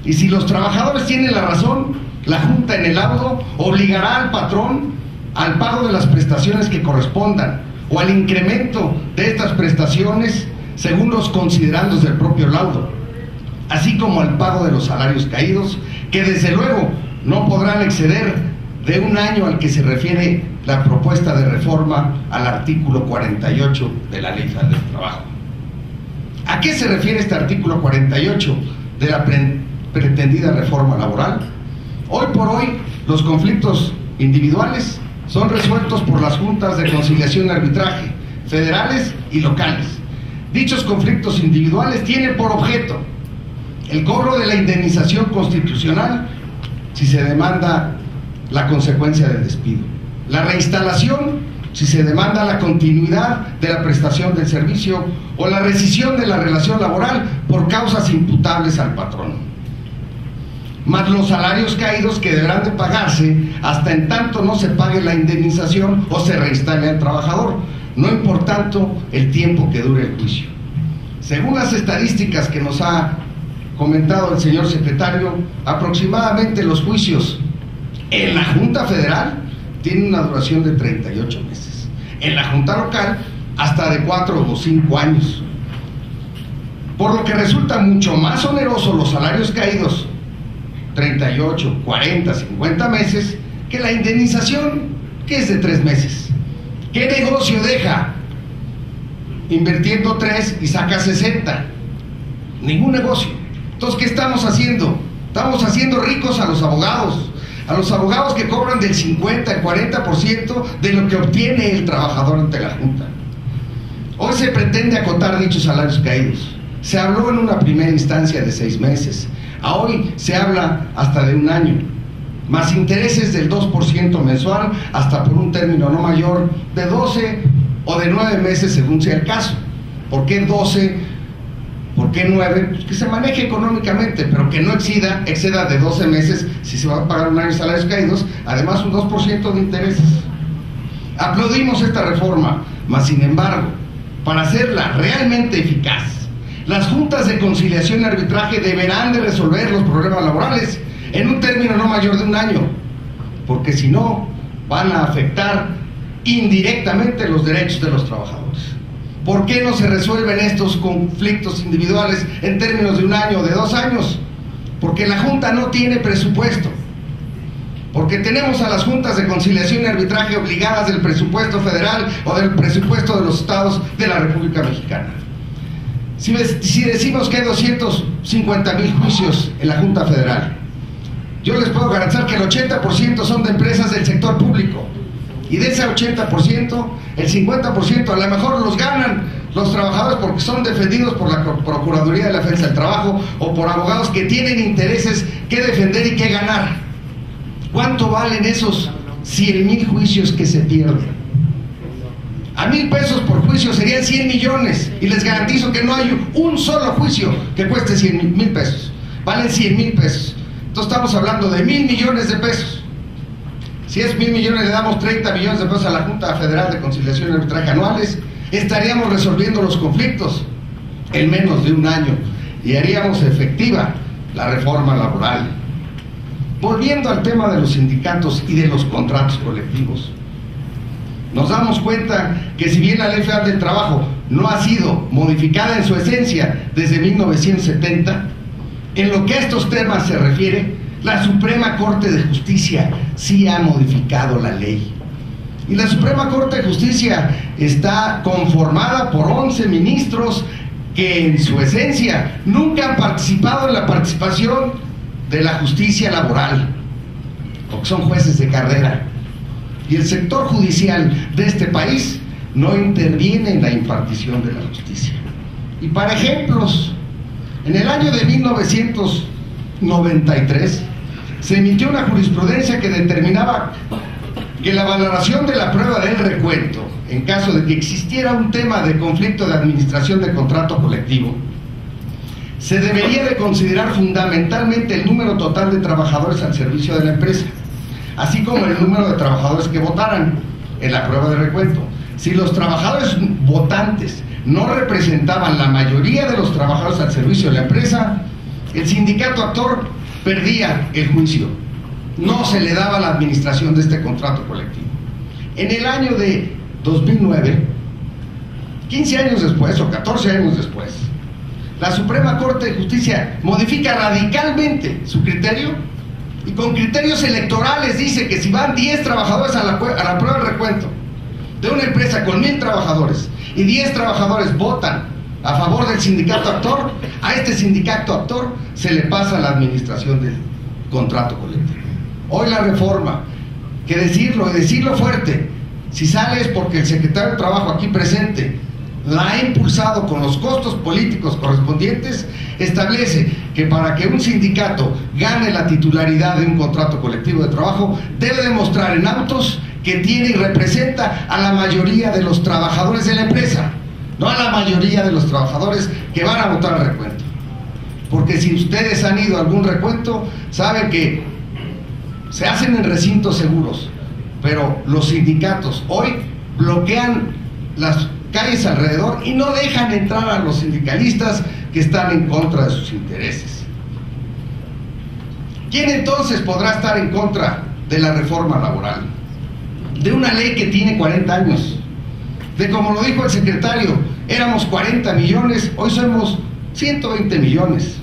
y si los trabajadores tienen la razón, la Junta en el laudo obligará al patrón al pago de las prestaciones que correspondan o al incremento de estas prestaciones según los considerandos del propio laudo, así como al pago de los salarios caídos, que desde luego no podrán exceder de un año al que se refiere la propuesta de reforma al artículo 48 de la Ley Federal del Trabajo. ¿A qué se refiere este artículo 48 de la pretendida reforma laboral? Hoy por hoy los conflictos individuales son resueltos por las juntas de conciliación y arbitraje, federales y locales. Dichos conflictos individuales tienen por objeto el cobro de la indemnización constitucional si se demanda la consecuencia del despido, la reinstalación si se demanda la continuidad de la prestación del servicio o la rescisión de la relación laboral por causas imputables al patrón, más los salarios caídos que deberán de pagarse hasta en tanto no se pague la indemnización o se reinstale al trabajador, no importando el tiempo que dure el juicio. Según las estadísticas que nos ha comentado el señor secretario, aproximadamente los juicios en la Junta Federal tienen una duración de 38 meses, en la Junta Local hasta de 4 o 5 años, por lo que resulta mucho más oneroso los salarios caídos 38, 40, 50 meses que la indemnización, que es de 3 meses. ¿Qué negocio deja invirtiendo 3 y saca 60? Ningún negocio. Entonces, ¿qué estamos haciendo? Estamos haciendo ricos a los abogados que cobran del 50 al 40% de lo que obtiene el trabajador ante la Junta. Hoy se pretende acotar dichos salarios caídos. Se habló en una primera instancia de 6 meses. A hoy se habla hasta de 1 año, más intereses del 2% mensual hasta por un término no mayor de 12 o de 9 meses según sea el caso. ¿Por qué 12? ¿Por qué 9? Pues que se maneje económicamente, pero que no exceda de 12 meses si se va a pagar 1 año de salarios caídos, además un 2% de intereses. Aplaudimos esta reforma, mas sin embargo, para hacerla realmente eficaz, las juntas de conciliación y arbitraje deberán de resolver los problemas laborales en un término no mayor de 1 año, porque si no, van a afectar indirectamente los derechos de los trabajadores. ¿Por qué no se resuelven estos conflictos individuales en términos de 1 año o de 2 años? Porque la Junta no tiene presupuesto, porque tenemos a las juntas de conciliación y arbitraje obligadas del presupuesto federal o del presupuesto de los estados de la República Mexicana. Si decimos que hay 250,000 juicios en la Junta Federal, yo les puedo garantizar que el 80% son de empresas del sector público, y de ese 80%, el 50% a lo mejor los ganan los trabajadores porque son defendidos por la Procuraduría de la Defensa del Trabajo o por abogados que tienen intereses que defender y que ganar. ¿Cuánto valen esos 100,000 juicios que se pierden? A 1,000 pesos por juicio serían 100 millones, y les garantizo que no hay un solo juicio que cueste 100,000 pesos. Valen 100,000 pesos. Entonces estamos hablando de 1,000 millones de pesos. Si es 1,000 millones, le damos 30 millones de pesos a la Junta Federal de Conciliación y Arbitraje anuales, estaríamos resolviendo los conflictos en menos de 1 año y haríamos efectiva la reforma laboral. Volviendo al tema de los sindicatos y de los contratos colectivos, nos damos cuenta que si bien la Ley Federal del Trabajo no ha sido modificada en su esencia desde 1970, en lo que a estos temas se refiere, la Suprema Corte de Justicia sí ha modificado la ley. Y la Suprema Corte de Justicia está conformada por 11 ministros que en su esencia nunca han participado en la participación de la justicia laboral, porque son jueces de carrera. Y el sector judicial de este país no interviene en la impartición de la justicia. Y para ejemplos, en el año de 1993 se emitió una jurisprudencia que determinaba que la valoración de la prueba del recuento, en caso de que existiera un tema de conflicto de administración de contrato colectivo, se debería de considerar fundamentalmente el número total de trabajadores al servicio de la empresa, así como el número de trabajadores que votaran en la prueba de recuento. Si los trabajadores votantes no representaban la mayoría de los trabajadores al servicio de la empresa, el sindicato actor perdía el juicio, no se le daba la administración de este contrato colectivo. En el año de 2009, 15 años después o 14 años después, la Suprema Corte de Justicia modifica radicalmente su criterio y con criterios electorales dice que si van 10 trabajadores a la prueba de recuento de una empresa con 1,000 trabajadores y 10 trabajadores votan a favor del sindicato actor, a este sindicato actor se le pasa la administración del contrato colectivo. Hoy la reforma que decirlo, y decirlo fuerte. Si sale es porque el secretario de Trabajo aquí presente la ha impulsado con los costos políticos correspondientes. Establece que para que un sindicato gane la titularidad de un contrato colectivo de trabajo, debe demostrar en autos que tiene y representa a la mayoría de los trabajadores de la empresa, no a la mayoría de los trabajadores que van a votar al recuento. Porque si ustedes han ido a algún recuento, saben que se hacen en recintos seguros, pero los sindicatos hoy bloquean las calles alrededor y no dejan entrar a los sindicalistas que están en contra de sus intereses. ¿Quién entonces podrá estar en contra de la reforma laboral? De una ley que tiene 40 años, de, como lo dijo el secretario, éramos 40 millones, hoy somos 120 millones,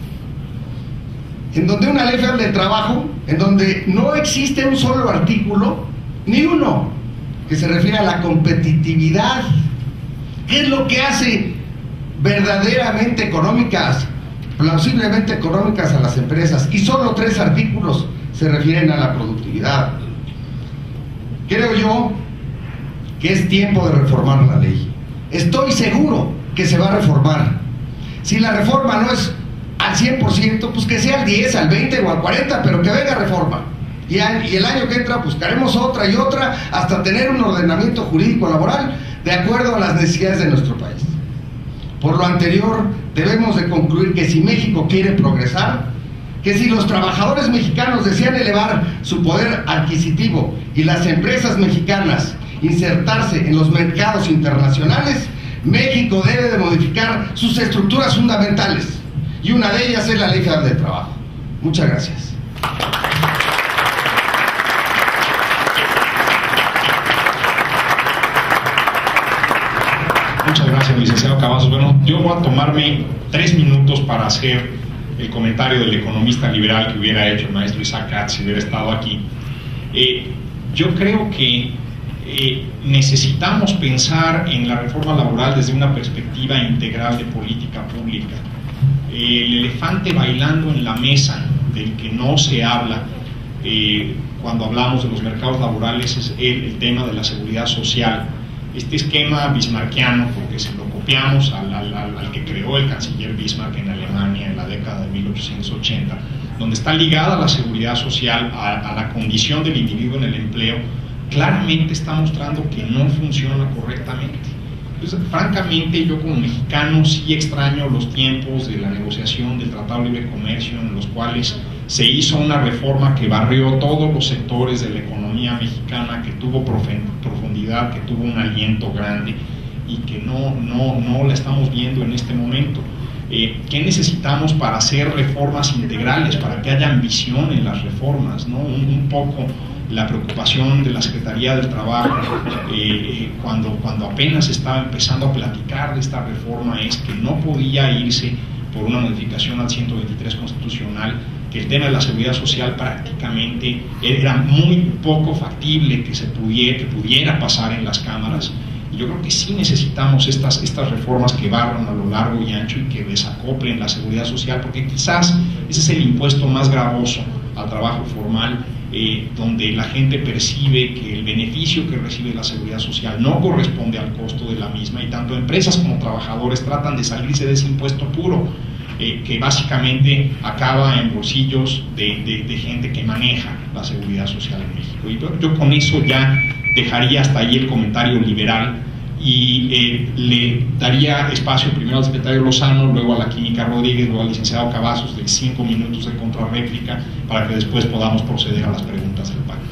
en donde una ley federal de trabajo, en donde no existe un solo artículo, ni uno, que se refiere a la competitividad. ¿Qué es lo que hace verdaderamente económicas, plausiblemente económicas a las empresas? Y solo 3 artículos se refieren a la productividad. Creo yo que es tiempo de reformar la ley. Estoy seguro que se va a reformar. Si la reforma no es al 100%, pues que sea al 10, al 20 o al 40, pero que venga reforma. Y el año que entra buscaremos otra y otra hasta tener un ordenamiento jurídico laboral de acuerdo a las necesidades de nuestro país. Por lo anterior, debemos de concluir que si México quiere progresar, que si los trabajadores mexicanos desean elevar su poder adquisitivo y las empresas mexicanas insertarse en los mercados internacionales, México debe de modificar sus estructuras fundamentales, y una de ellas es la Ley Federal del Trabajo. Muchas gracias. Muchas gracias, licenciado Cavazos. Bueno, yo voy a tomarme 3 minutos para hacer el comentario del economista liberal que hubiera hecho el maestro Isaac Katz si hubiera estado aquí. Yo creo que necesitamos pensar en la reforma laboral desde una perspectiva integral de política pública. El elefante bailando en la mesa del que no se habla cuando hablamos de los mercados laborales es el tema de la seguridad social. Este esquema bismarckiano, porque se lo copiamos al que creó el canciller Bismarck en Alemania en la década de 1880, donde está ligada la seguridad social a la condición del individuo en el empleo, claramente está mostrando que no funciona correctamente. Entonces, francamente, yo como mexicano sí extraño los tiempos de la negociación del Tratado de Libre Comercio, en los cuales se hizo una reforma que barrió todos los sectores de la economía mexicana, que tuvo profundidad, que tuvo un aliento grande y que no la estamos viendo en este momento. ¿Qué necesitamos para hacer reformas integrales, para que haya ambición en las reformas, ¿no? Un poco la preocupación de la Secretaría del Trabajo cuando apenas estaba empezando a platicar de esta reforma es que no podía irse por una modificación al 123 constitucional, que el tema de la seguridad social prácticamente era muy poco factible que pudiera pasar en las cámaras. Y yo creo que sí necesitamos estas reformas que barran a lo largo y ancho y que desacoplen la seguridad social, porque quizás ese es el impuesto más gravoso al trabajo formal, donde la gente percibe que el beneficio que recibe la seguridad social no corresponde al costo de la misma, y tanto empresas como trabajadores tratan de salirse de ese impuesto puro, que básicamente acaba en bolsillos de gente que maneja la seguridad social en México. Y yo con eso ya dejaría hasta ahí el comentario liberal y le daría espacio primero al secretario Lozano, luego a la Química Rodríguez, luego al licenciado Cavazos de 5 minutos de contrarréplica para que después podamos proceder a las preguntas del panel.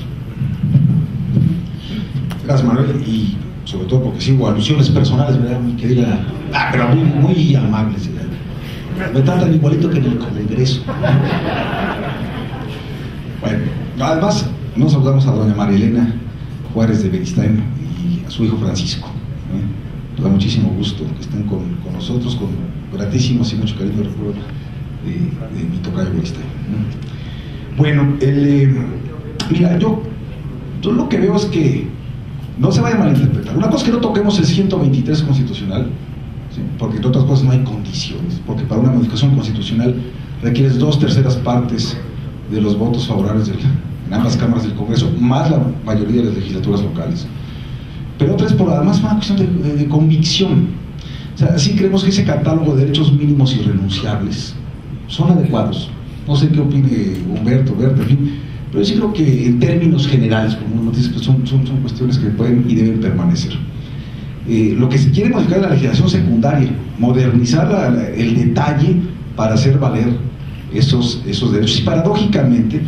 Gracias, Manuel, y sobre todo porque sigo alusiones personales, ¿verdad? Mi querida, pero muy amables, ¿verdad? Me tratan igualito que en el Congreso. Bueno, además nos saludamos a doña María Elena Juárez de Beristain y a su hijo Francisco. Nos da muchísimo gusto que estén con nosotros, con gratísimos y mucho cariño recuerdo de mi tocayo Beristain. Bueno, mira, yo lo que veo es que no se vaya a malinterpretar. Una cosa es que no toquemos el 123 constitucional, ¿sí? Porque entre otras cosas no hay condiciones, porque para una modificación constitucional requieres 2/3 partes de los votos favorables en ambas cámaras del Congreso, más la mayoría de las legislaturas locales. Pero otra es por además una cuestión de convicción. O sea, sí creemos que ese catálogo de derechos mínimos irrenunciables son adecuados. No sé qué opine Humberto, Berta, en fin, pero yo sí creo que en términos generales, como uno dice, pues son cuestiones que pueden y deben permanecer. Lo que se quiere modificar es la legislación secundaria, modernizar el detalle para hacer valer esos derechos. Y paradójicamente,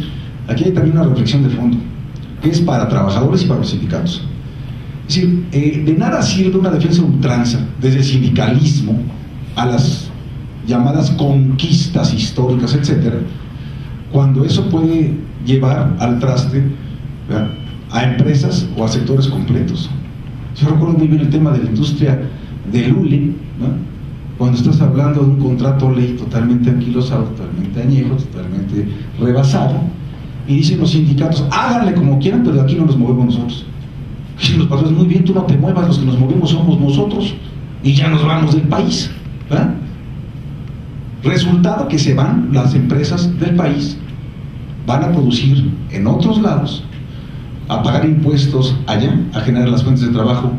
aquí hay también una reflexión de fondo, que es para trabajadores y para los sindicatos. Es decir, de nada sirve una defensa ultranza desde el sindicalismo a las llamadas conquistas históricas, etcétera, cuando eso puede llevar al traste, ¿verdad?, a empresas o a sectores completos. Yo recuerdo muy bien el tema de la industria del hule, ¿no?, cuando estás hablando de un contrato ley totalmente anquilosado, totalmente añejo, totalmente rebasado, y dicen los sindicatos, háganle como quieran, pero de aquí no nos movemos nosotros. Y los patrones, muy bien, tú no te muevas, los que nos movemos somos nosotros, y ya nos vamos del país, ¿verdad? Resultado que se van las empresas del país, van a producir en otros lados, a pagar impuestos allá, a generar las fuentes de trabajo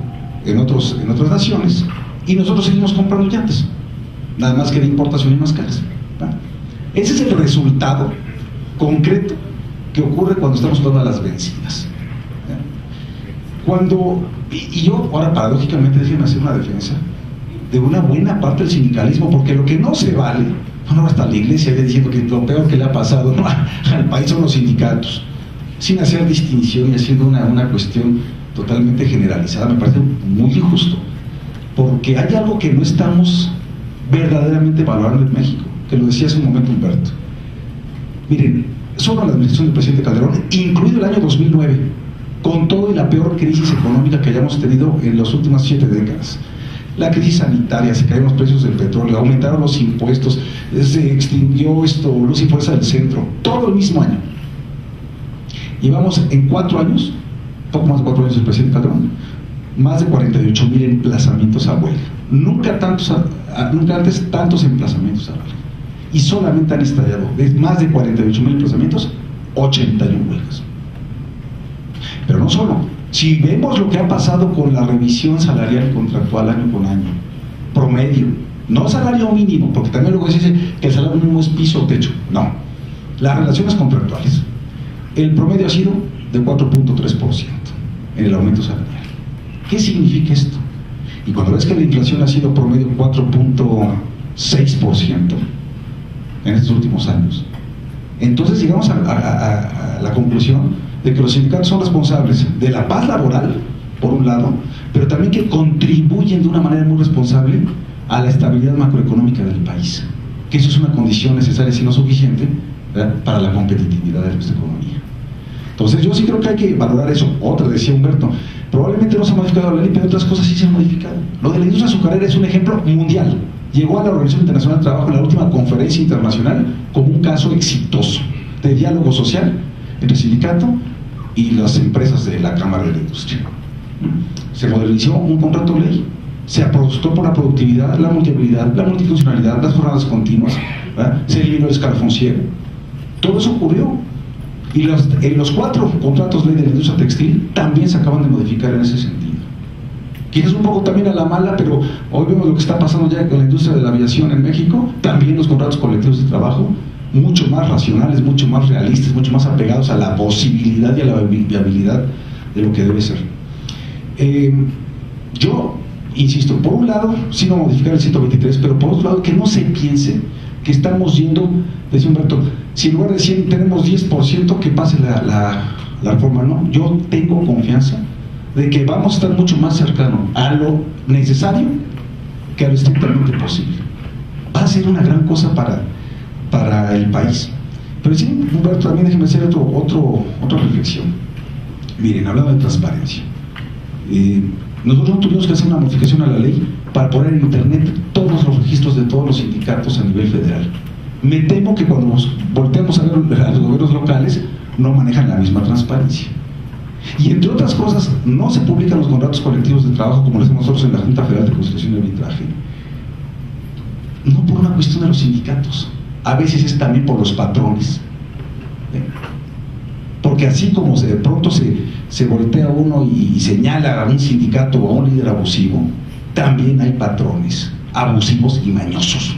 en otras naciones, y nosotros seguimos comprando llantas, nada más que de importación y más caras, ¿verdad? Ese es el resultado concreto que ocurre cuando estamos hablando de las vencidas. Y yo ahora paradójicamente déjenme hacer una defensa de una buena parte del sindicalismo, porque lo que no se vale, bueno, hasta la iglesia viene diciendo que lo peor que le ha pasado, ¿no?, al país son los sindicatos, sin hacer distinción y haciendo una cuestión totalmente generalizada. Me parece muy injusto, porque hay algo que no estamos verdaderamente valorando en México, que lo decía hace un momento Humberto. Miren, solo la administración del presidente Calderón, incluido el año 2009, con todo y la peor crisis económica que hayamos tenido en las últimas 7 décadas, la crisis sanitaria, se cayeron los precios del petróleo, aumentaron los impuestos, se extinguió Luz y Fuerza del Centro, todo el mismo año. Llevamos en 4 años, poco más de 4 años del presidente Calderón, más de 48,000 emplazamientos a huelga. Nunca antes tantos emplazamientos a huelga. Y solamente han estallado, de más de 48,000 emplazamientos, 81 huelgas. Pero no solo, si vemos lo que ha pasado con la revisión salarial contractual año con año, promedio, no salario mínimo, porque también luego se dice que el salario mínimo es piso o techo, no, las relaciones contractuales, el promedio ha sido de 4.3% en el aumento salarial. ¿Qué significa esto? Y cuando ves que la inflación ha sido promedio 4.6% en estos últimos años, entonces llegamos a la conclusión de que los sindicatos son responsables de la paz laboral, por un lado, pero también que contribuyen de una manera muy responsable a la estabilidad macroeconómica del país, que eso es una condición necesaria, si no suficiente, ¿verdad?, para la competitividad de nuestra economía. Entonces yo sí creo que hay que valorar eso. Otra, decía Humberto, probablemente no se ha modificado la ley, pero otras cosas sí se han modificado. Lo de la industria azucarera es un ejemplo mundial. Llegó a la Organización Internacional del Trabajo en la última conferencia internacional como un caso exitoso de diálogo social entre el sindicato y las empresas de la Cámara de la Industria. Se modernizó un contrato de ley, se apostó por la productividad, la multiplicidad, la multifuncionalidad, las jornadas continuas, ¿verdad?, se eliminó el escalafón ciego. Todo eso ocurrió. Y en los 4 contratos de ley de la industria textil también se acaban de modificar en ese sentido. Quizás un poco también a la mala, pero hoy vemos lo que está pasando ya con la industria de la aviación en México. También los contratos colectivos de trabajo, mucho más racionales, mucho más realistas, mucho más apegados a la posibilidad y a la viabilidad de lo que debe ser. Yo insisto, por un lado, sí no modificar el 123, pero por otro lado, que no se piense que estamos yendo, decía Humberto, si en lugar de 100 tenemos 10%, que pase la reforma. No, yo tengo confianza de que vamos a estar mucho más cercano a lo necesario que a lo estrictamente posible. Va a ser una gran cosa para el país. Pero sí, Humberto, también déjeme hacer otra reflexión. Miren, hablando de transparencia, nosotros no tuvimos que hacer una modificación a la ley para poner en internet todos los registros de todos los sindicatos a nivel federal. Me temo que cuando nos volteamos a ver a los gobiernos locales, no manejan la misma transparencia. Y entre otras cosas, no se publican los contratos colectivos de trabajo como lo hacemos nosotros en la Junta Federal de Conciliación y Arbitraje. No por una cuestión de los sindicatos, a veces es también por los patrones. Porque porque así como de pronto se voltea uno y señala a un sindicato o a un líder abusivo, también hay patrones abusivos y mañosos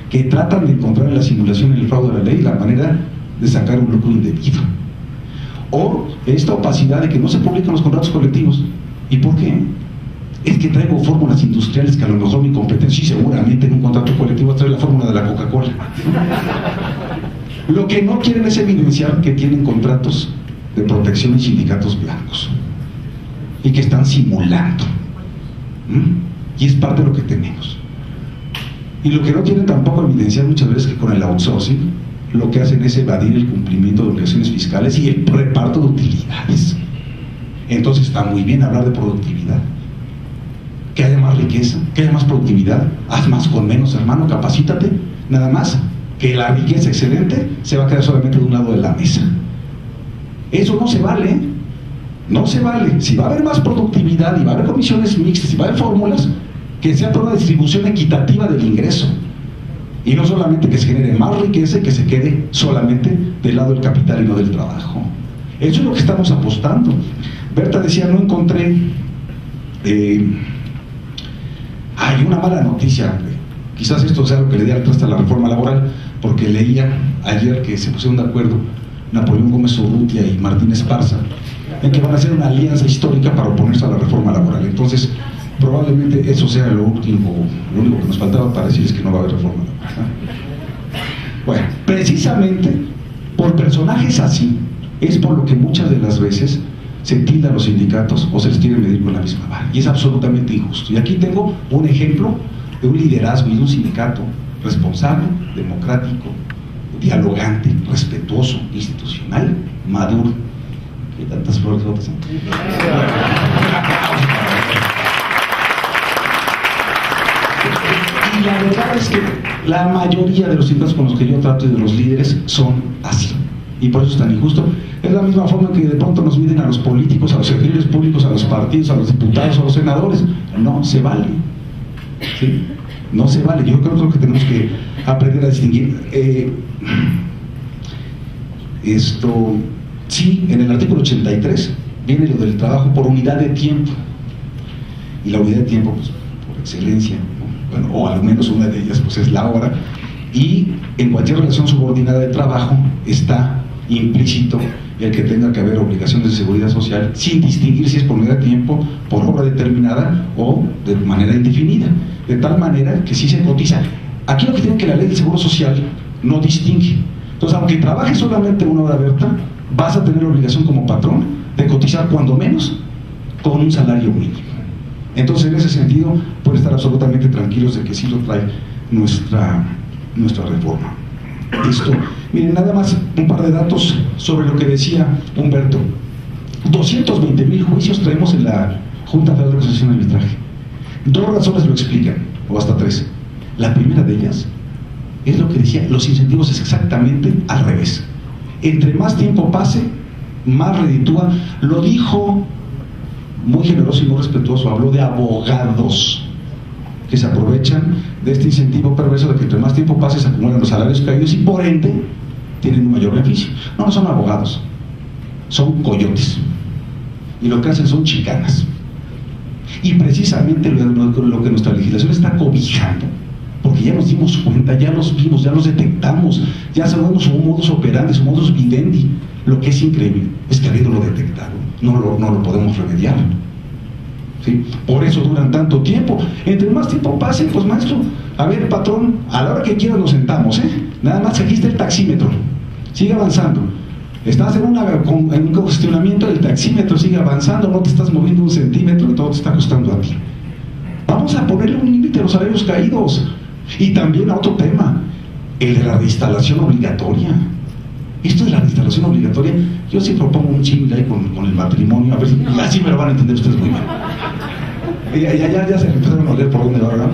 que tratan de encontrar en la simulación y el fraude de la ley la manera de sacar un lucro indebido, o esta opacidad de que no se publican los contratos colectivos. ¿Y por qué? Es que traigo fórmulas industriales que a lo mejor mi competencia, y seguramente en un contrato colectivo trae la fórmula de la Coca-Cola. Lo que no quieren es evidenciar que tienen contratos de protección y sindicatos blancos y que están simulando. Y es parte de lo que tenemos. Y lo que no quieren tampoco evidenciar muchas veces, que con el outsourcing lo que hacen es evadir el cumplimiento de obligaciones fiscales y el reparto de utilidades. Entonces está muy bien hablar de productividad, que haya más riqueza, que haya más productividad. Haz más con menos, hermano, capacítate. Nada más que la riqueza excedente se va a quedar solamente de un lado de la mesa. Eso no se vale, ¿eh? No se vale. Si va a haber más productividad y va a haber comisiones mixtas y va a haber fórmulas, que sea por una distribución equitativa del ingreso, y no solamente que se genere más riqueza y que se quede solamente del lado del capital y no del trabajo. Eso es lo que estamos apostando. Berta decía, no encontré hay una mala noticia, hombre. Quizás esto sea lo que le dé al traste a la reforma laboral, porque leía ayer que se pusieron de acuerdo Napoleón Gómez Urrutia y Martín Esparza en que van a hacer una alianza histórica para oponerse a la reforma laboral. Entonces, probablemente eso sea lo único que nos faltaba para decirles que no va a haber reforma laboral. Bueno, precisamente por personajes así es por lo que muchas de las veces se tilda a los sindicatos o se les quiere medir con la misma vara, y es absolutamente injusto. Y aquí tengo un ejemplo de un liderazgo y de un sindicato responsable, democrático, dialogante, respetuoso, institucional, maduro. ¿Qué tantas flores otras? Y la verdad es que la mayoría de los sindicatos con los que yo trato y de los líderes son así, y por eso es tan injusto. Es la misma forma que de pronto nos miden a los políticos, a los servidores públicos, a los partidos, a los diputados, a los senadores. No se vale, ¿sí? No se vale. Yo creo que tenemos que aprender a distinguir esto. Sí, en el artículo 83 viene lo del trabajo por unidad de tiempo, y la unidad de tiempo, pues, por excelencia, ¿no? Bueno, o al menos una de ellas, pues es la hora, y en cualquier relación subordinada de trabajo está implícito el que tenga que haber obligaciones de seguridad social, sin distinguir si es por unidad de tiempo, por hora determinada o de manera indefinida, de tal manera que sí se cotiza. Aquí lo que tiene que la ley del Seguro Social no distingue. Entonces, aunque trabajes solamente una hora, Berta, vas a tener la obligación como patrón de cotizar cuando menos con un salario mínimo. Entonces, en ese sentido, pueden estar absolutamente tranquilos de que sí lo trae nuestra reforma. Esto, miren, nada más un par de datos sobre lo que decía Humberto. 220,000 juicios traemos en la Junta Federal de Negociación y Arbitraje. 2 razones lo explican, o hasta 3. La primera de ellas es lo que decía, los incentivos es exactamente al revés. Entre más tiempo pase, más reditúa. Lo dijo muy generoso y muy respetuoso, habló de abogados que se aprovechan de este incentivo perverso de que entre más tiempo pase se acumulan los salarios caídos y por ende tienen un mayor beneficio. No son abogados, son coyotes, y lo que hacen son chicanas. Y precisamente lo que nuestra legislación está cobijando, porque ya nos dimos cuenta, ya los vimos, ya los detectamos, ya sabemos su modus operandi, su modus vivendi. Lo que es increíble es que habiéndolo detectado no lo podemos remediar, ¿sí? Por eso duran tanto tiempo. Entre más tiempo pase, pues maestro, a ver, patrón, a la hora que quieras nos sentamos, nada más que aquí está el taxímetro, sigue avanzando. Estás en un cuestionamiento del taxímetro, sigue avanzando, no te estás moviendo 1 centímetro y todo te está costando a ti. Vamos a ponerle un límite a los salarios caídos. Y también a otro tema, el de la reinstalación obligatoria. Esto de la reinstalación obligatoria, yo sí propongo un símil ahí con el matrimonio, a ver si así me lo van a entender ustedes muy bien. Ya se empezaron a leer por dónde va, ¿verdad?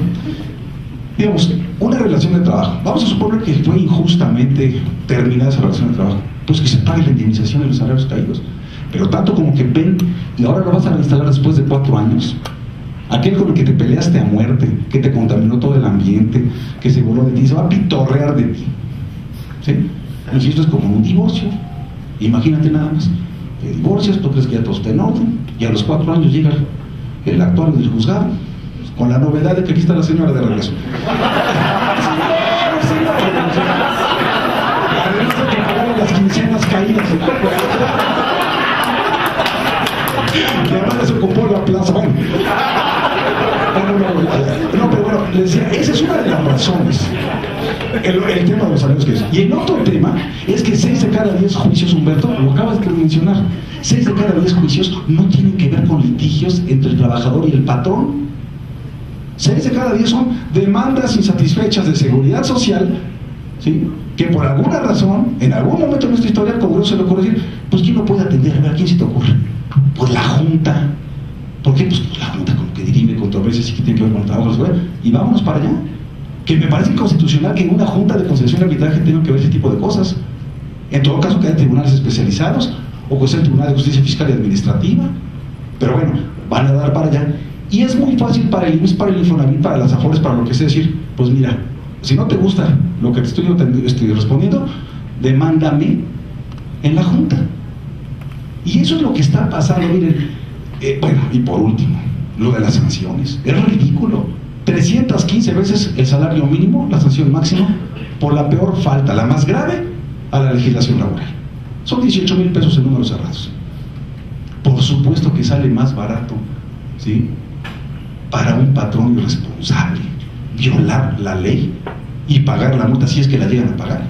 Digamos, una relación de trabajo. Vamos a suponer que fue injustamente terminada esa relación de trabajo. Pues que se pague la indemnización de los salarios caídos. Pero tanto como que ven, y ahora lo vas a reinstalar después de 4 años. Aquel con el que te peleaste a muerte, que te contaminó todo el ambiente, que se voló de ti, se va a pitorrear de ti, ¿sí? Pues esto es como un divorcio. Imagínate nada más. Te divorcias, tú crees que ya todo está en orden, y a los 4 años llega el actuario del juzgado, con la novedad de que aquí está la señora de regreso. Además de que pagaron las quincenas caídas. Y además se ocupó la plaza. Bueno. No, pero bueno, les decía, esa es una de las razones. El tema de los salarios que es. Y el otro tema es que 6 de cada 10 juicios, Humberto, lo acabas de mencionar, 6 de cada 10 juicios no tienen que ver con litigios entre el trabajador y el patrón. 6 de cada 10 son demandas insatisfechas de seguridad social, ¿sí? Que por alguna razón, en algún momento de nuestra historia, al Congreso se le ocurre decir, pues ¿quién lo puede atender? A ver, ¿a quién se te ocurre? Pues la Junta. ¿Por qué? Pues la Junta como que dirime controversias y que tiene que ver con el trabajo, y vámonos para allá. Que me parece inconstitucional que en una Junta de Conciliación y Arbitraje tengan que ver ese tipo de cosas. En todo caso, que haya tribunales especializados, o que sea el Tribunal de Justicia Fiscal y Administrativa. Pero bueno, van a dar para allá. Y es muy fácil para el IMSS, para el Infonavit, para las AFORES, para lo que sea, decir, pues mira, si no te gusta lo que te estoy respondiendo, demándame en la Junta. Y eso es lo que está pasando, miren. Bueno, y por último, lo de las sanciones. Es ridículo. 315 veces el salario mínimo, la sanción máxima, por la peor falta, la más grave, a la legislación laboral. Son 18,000 pesos en números cerrados. Por supuesto que sale más barato, ¿sí?, para un patrón irresponsable violar la ley y pagar la multa, si es que la llegan a pagar,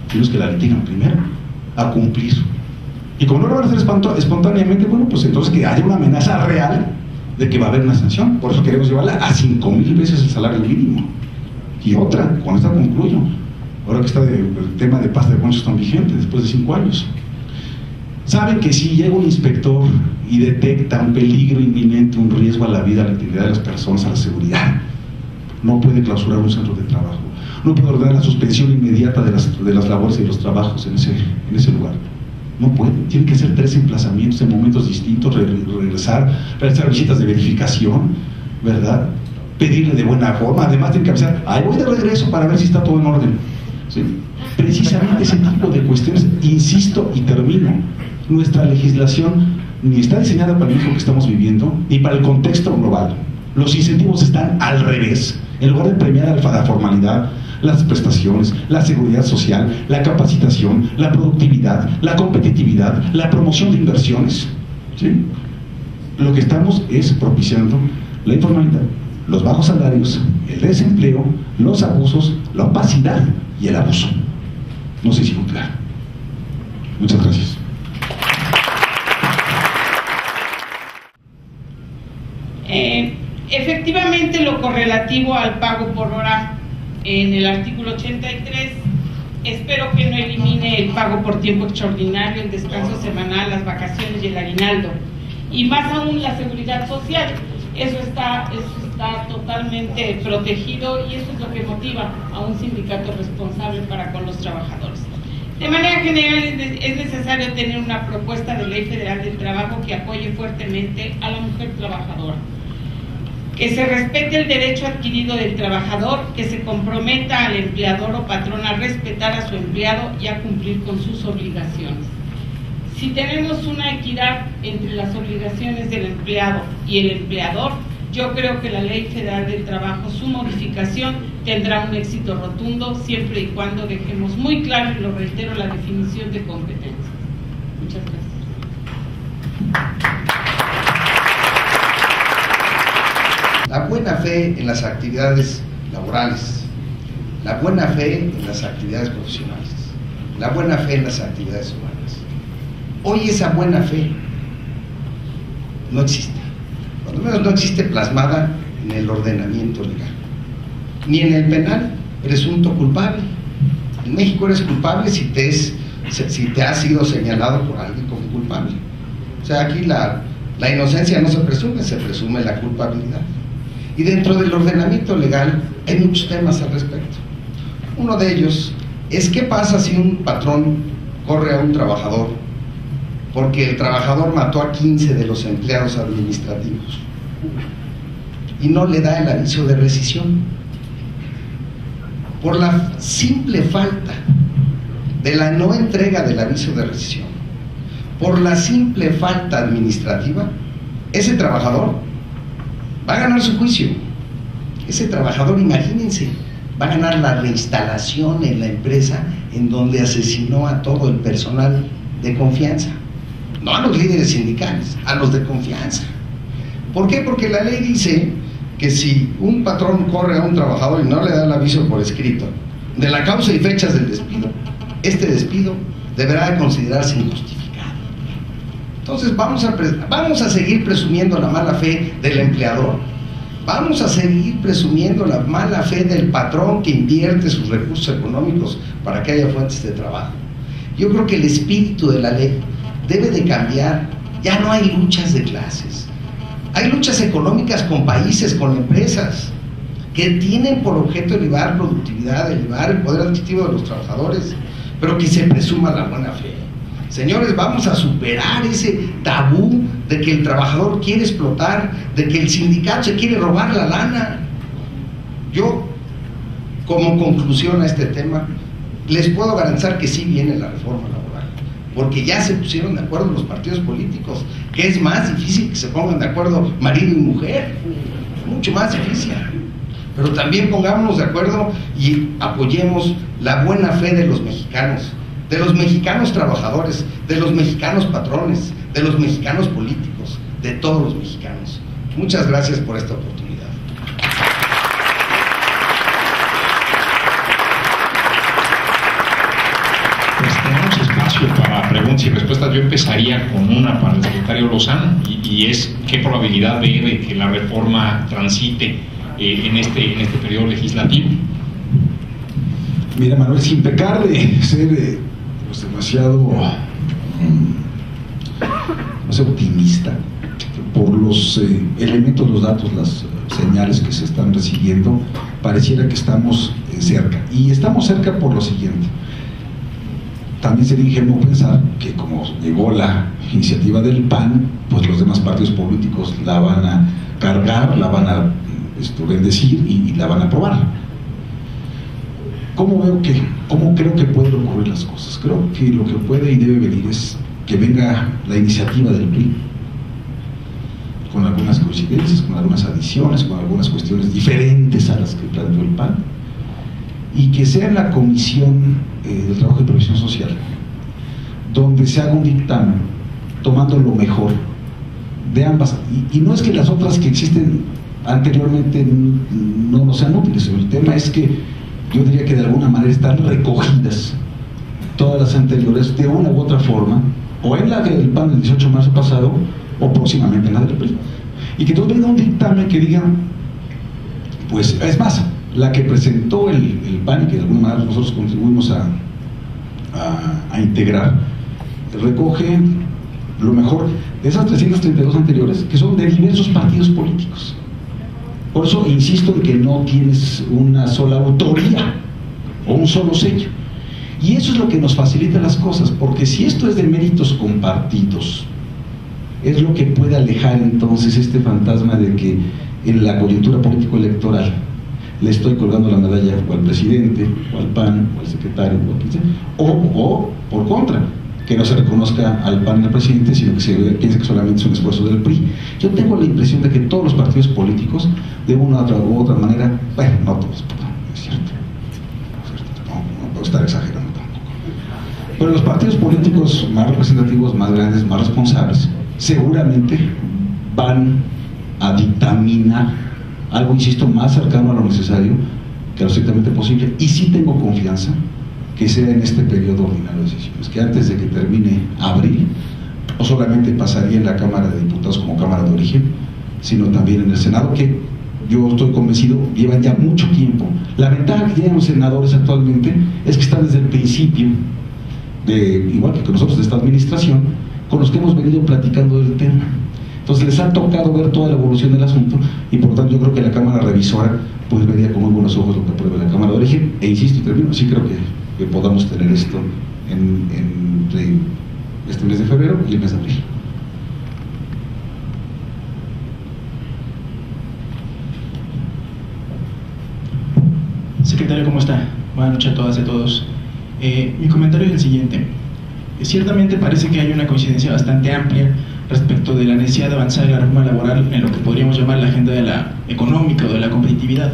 si no es que la litigan primero, a cumplir. Y como no lo van a hacer espontáneamente, bueno, pues entonces que haya una amenaza real de que va a haber una sanción. Por eso queremos llevarla a 5,000 veces el salario mínimo. Y otra, con esta concluyo, ahora que está el tema de pasta de conchos tan vigente después de 5 años. Saben que si llega un inspector y detecta un peligro inminente, un riesgo a la vida, a la integridad de las personas, a la seguridad, no puede clausurar un centro de trabajo, no puede ordenar la suspensión inmediata de las labores y de los trabajos en ese lugar. No puede, tiene que hacer 3 emplazamientos en momentos distintos, regresar, realizar visitas de verificación, ¿verdad? Pedirle de buena forma, además tiene que avisar, ahí voy de regreso para ver si está todo en orden, ¿sí? Precisamente ese tipo de cuestiones, insisto y termino, nuestra legislación ni está diseñada para el México que estamos viviendo, ni para el contexto global. Los incentivos están al revés. En lugar de premiar a la formalidad, las prestaciones, la seguridad social, la capacitación, la productividad, la competitividad, la promoción de inversiones, ¿sí?, lo que estamos es propiciando la informalidad, los bajos salarios, el desempleo, los abusos, la opacidad y el abuso. No sé si fue claro. Muchas gracias. Efectivamente, lo correlativo al pago por hora en el artículo 83, espero que no elimine el pago por tiempo extraordinario, el descanso semanal, las vacaciones y el aguinaldo, y más aún la seguridad social. Eso está totalmente protegido, y eso es lo que motiva a un sindicato responsable para con los trabajadores. De manera general, es necesario tener una propuesta de ley federal del trabajo que apoye fuertemente a la mujer trabajadora, que se respete el derecho adquirido del trabajador, que se comprometa al empleador o patrón a respetar a su empleado y a cumplir con sus obligaciones. Si tenemos una equidad entre las obligaciones del empleado y el empleador, yo creo que la Ley Federal del Trabajo, su modificación, tendrá un éxito rotundo, siempre y cuando dejemos muy claro, y lo reitero, la definición de competencias. Muchas gracias. La buena fe en las actividades laborales, la buena fe en las actividades profesionales, la buena fe en las actividades humanas. Hoy esa buena fe no existe, cuando menos no existe plasmada en el ordenamiento legal, ni en el penal. Presunto culpable. En México eres culpable si te has sido señalado por alguien como culpable. O sea, aquí la inocencia no se presume la culpabilidad. Y dentro del ordenamiento legal hay muchos temas al respecto. Uno de ellos es qué pasa si un patrón corre a un trabajador porque el trabajador mató a 15 de los empleados administrativos y no le da el aviso de rescisión por la simple falta de la no entrega del aviso de rescisión por la simple falta administrativa, ese trabajador va a ganar su juicio. Ese trabajador, imagínense, va a ganar la reinstalación en la empresa en donde asesinó a todo el personal de confianza, no a los líderes sindicales, a los de confianza. ¿Por qué? Porque la ley dice que si un patrón corre a un trabajador y no le da el aviso por escrito de la causa y fechas del despido, este despido deberá considerarse injustificado. Entonces vamos a seguir presumiendo la mala fe del empleador, vamos a seguir presumiendo la mala fe del patrón que invierte sus recursos económicos para que haya fuentes de trabajo. Yo creo que el espíritu de la ley debe de cambiar. Ya no hay luchas de clases, hay luchas económicas con países, con empresas que tienen por objeto elevar productividad, elevar el poder adquisitivo de los trabajadores, pero que se presuma la buena fe. Señores, vamos a superar ese tabú de que el trabajador quiere explotar, de que el sindicato se quiere robar la lana. Yo, como conclusión a este tema, les puedo garantizar que sí viene la reforma laboral, porque ya se pusieron de acuerdo los partidos políticos, que es más difícil que se pongan de acuerdo marido y mujer, mucho más difícil. Pero también pongámonos de acuerdo y apoyemos la buena fe de los mexicanos trabajadores, de los mexicanos patrones, de los mexicanos políticos, de todos los mexicanos. Muchas gracias por esta oportunidad. Pues tenemos espacio para preguntas y respuestas. Yo empezaría con una para el secretario Lozano, y es: ¿qué probabilidad ve de que la reforma transite en este periodo legislativo? Mira, Manuel, sin pecar de ser pues demasiado optimista por los elementos, los datos, las señales que se están recibiendo, pareciera que estamos cerca. Y estamos cerca por lo siguiente: también sería ingenuo pensar que como llegó la iniciativa del PAN, pues los demás partidos políticos la van a cargar, la van a bendecir y la van a aprobar. ¿Cómo creo que pueden ocurrir las cosas? Creo que lo que puede y debe venir es que venga la iniciativa del PRI, con algunas coincidencias, con algunas adiciones, con algunas cuestiones diferentes a las que planteó el PAN, y que sea la Comisión del Trabajo y Previsión Social donde se haga un dictamen tomando lo mejor de ambas, y no es que las otras que existen anteriormente no sean útiles. El tema es que yo diría que de alguna manera están recogidas todas las anteriores de una u otra forma, o en la del PAN del 18 de marzo pasado, o próximamente en la del PRI, y que entonces venga un dictamen que diga, pues es más, la que presentó el PAN y que de alguna manera nosotros contribuimos a integrar, recoge lo mejor de esas 332 anteriores, que son de diversos partidos políticos. Por eso insisto en que no tienes una sola autoría o un solo sello. Y eso es lo que nos facilita las cosas, porque si esto es de méritos compartidos, es lo que puede alejar entonces este fantasma de que en la coyuntura político-electoral le estoy colgando la medalla o al presidente, o al PAN, o al secretario, o a quien sea, o por contra, que no se reconozca al PAN y al presidente, sino que se piense que solamente es un esfuerzo del PRI. Yo tengo la impresión de que todos los partidos políticos, de una u otra manera, bueno, no todos, es cierto, no puedo estar exagerando tampoco, pero los partidos políticos más representativos, más grandes, más responsables, seguramente van a dictaminar algo, insisto, más cercano a lo necesario que a lo estrictamente posible, y sí tengo confianza que sea en este periodo ordinario de sesiones, que antes de que termine abril, no solamente pasaría en la Cámara de Diputados como Cámara de Origen, sino también en el Senado, que yo estoy convencido llevan ya mucho tiempo. La ventaja que tienen los senadores actualmente es que están desde el principio, igual que con nosotros de esta administración, con los que hemos venido platicando del tema. Entonces les ha tocado ver toda la evolución del asunto, y por lo tanto yo creo que la Cámara Revisora pues vería con muy buenos ojos lo que apruebe la Cámara de Origen, e insisto y termino, sí creo que podamos tener esto entre este mes de febrero y el mes de abril. Secretario, ¿cómo está? Buenas noches a todas y a todos. Mi comentario es el siguiente. Ciertamente parece que hay una coincidencia bastante amplia respecto de la necesidad de avanzar en la reforma laboral en lo que podríamos llamar la agenda de la económica o de la competitividad.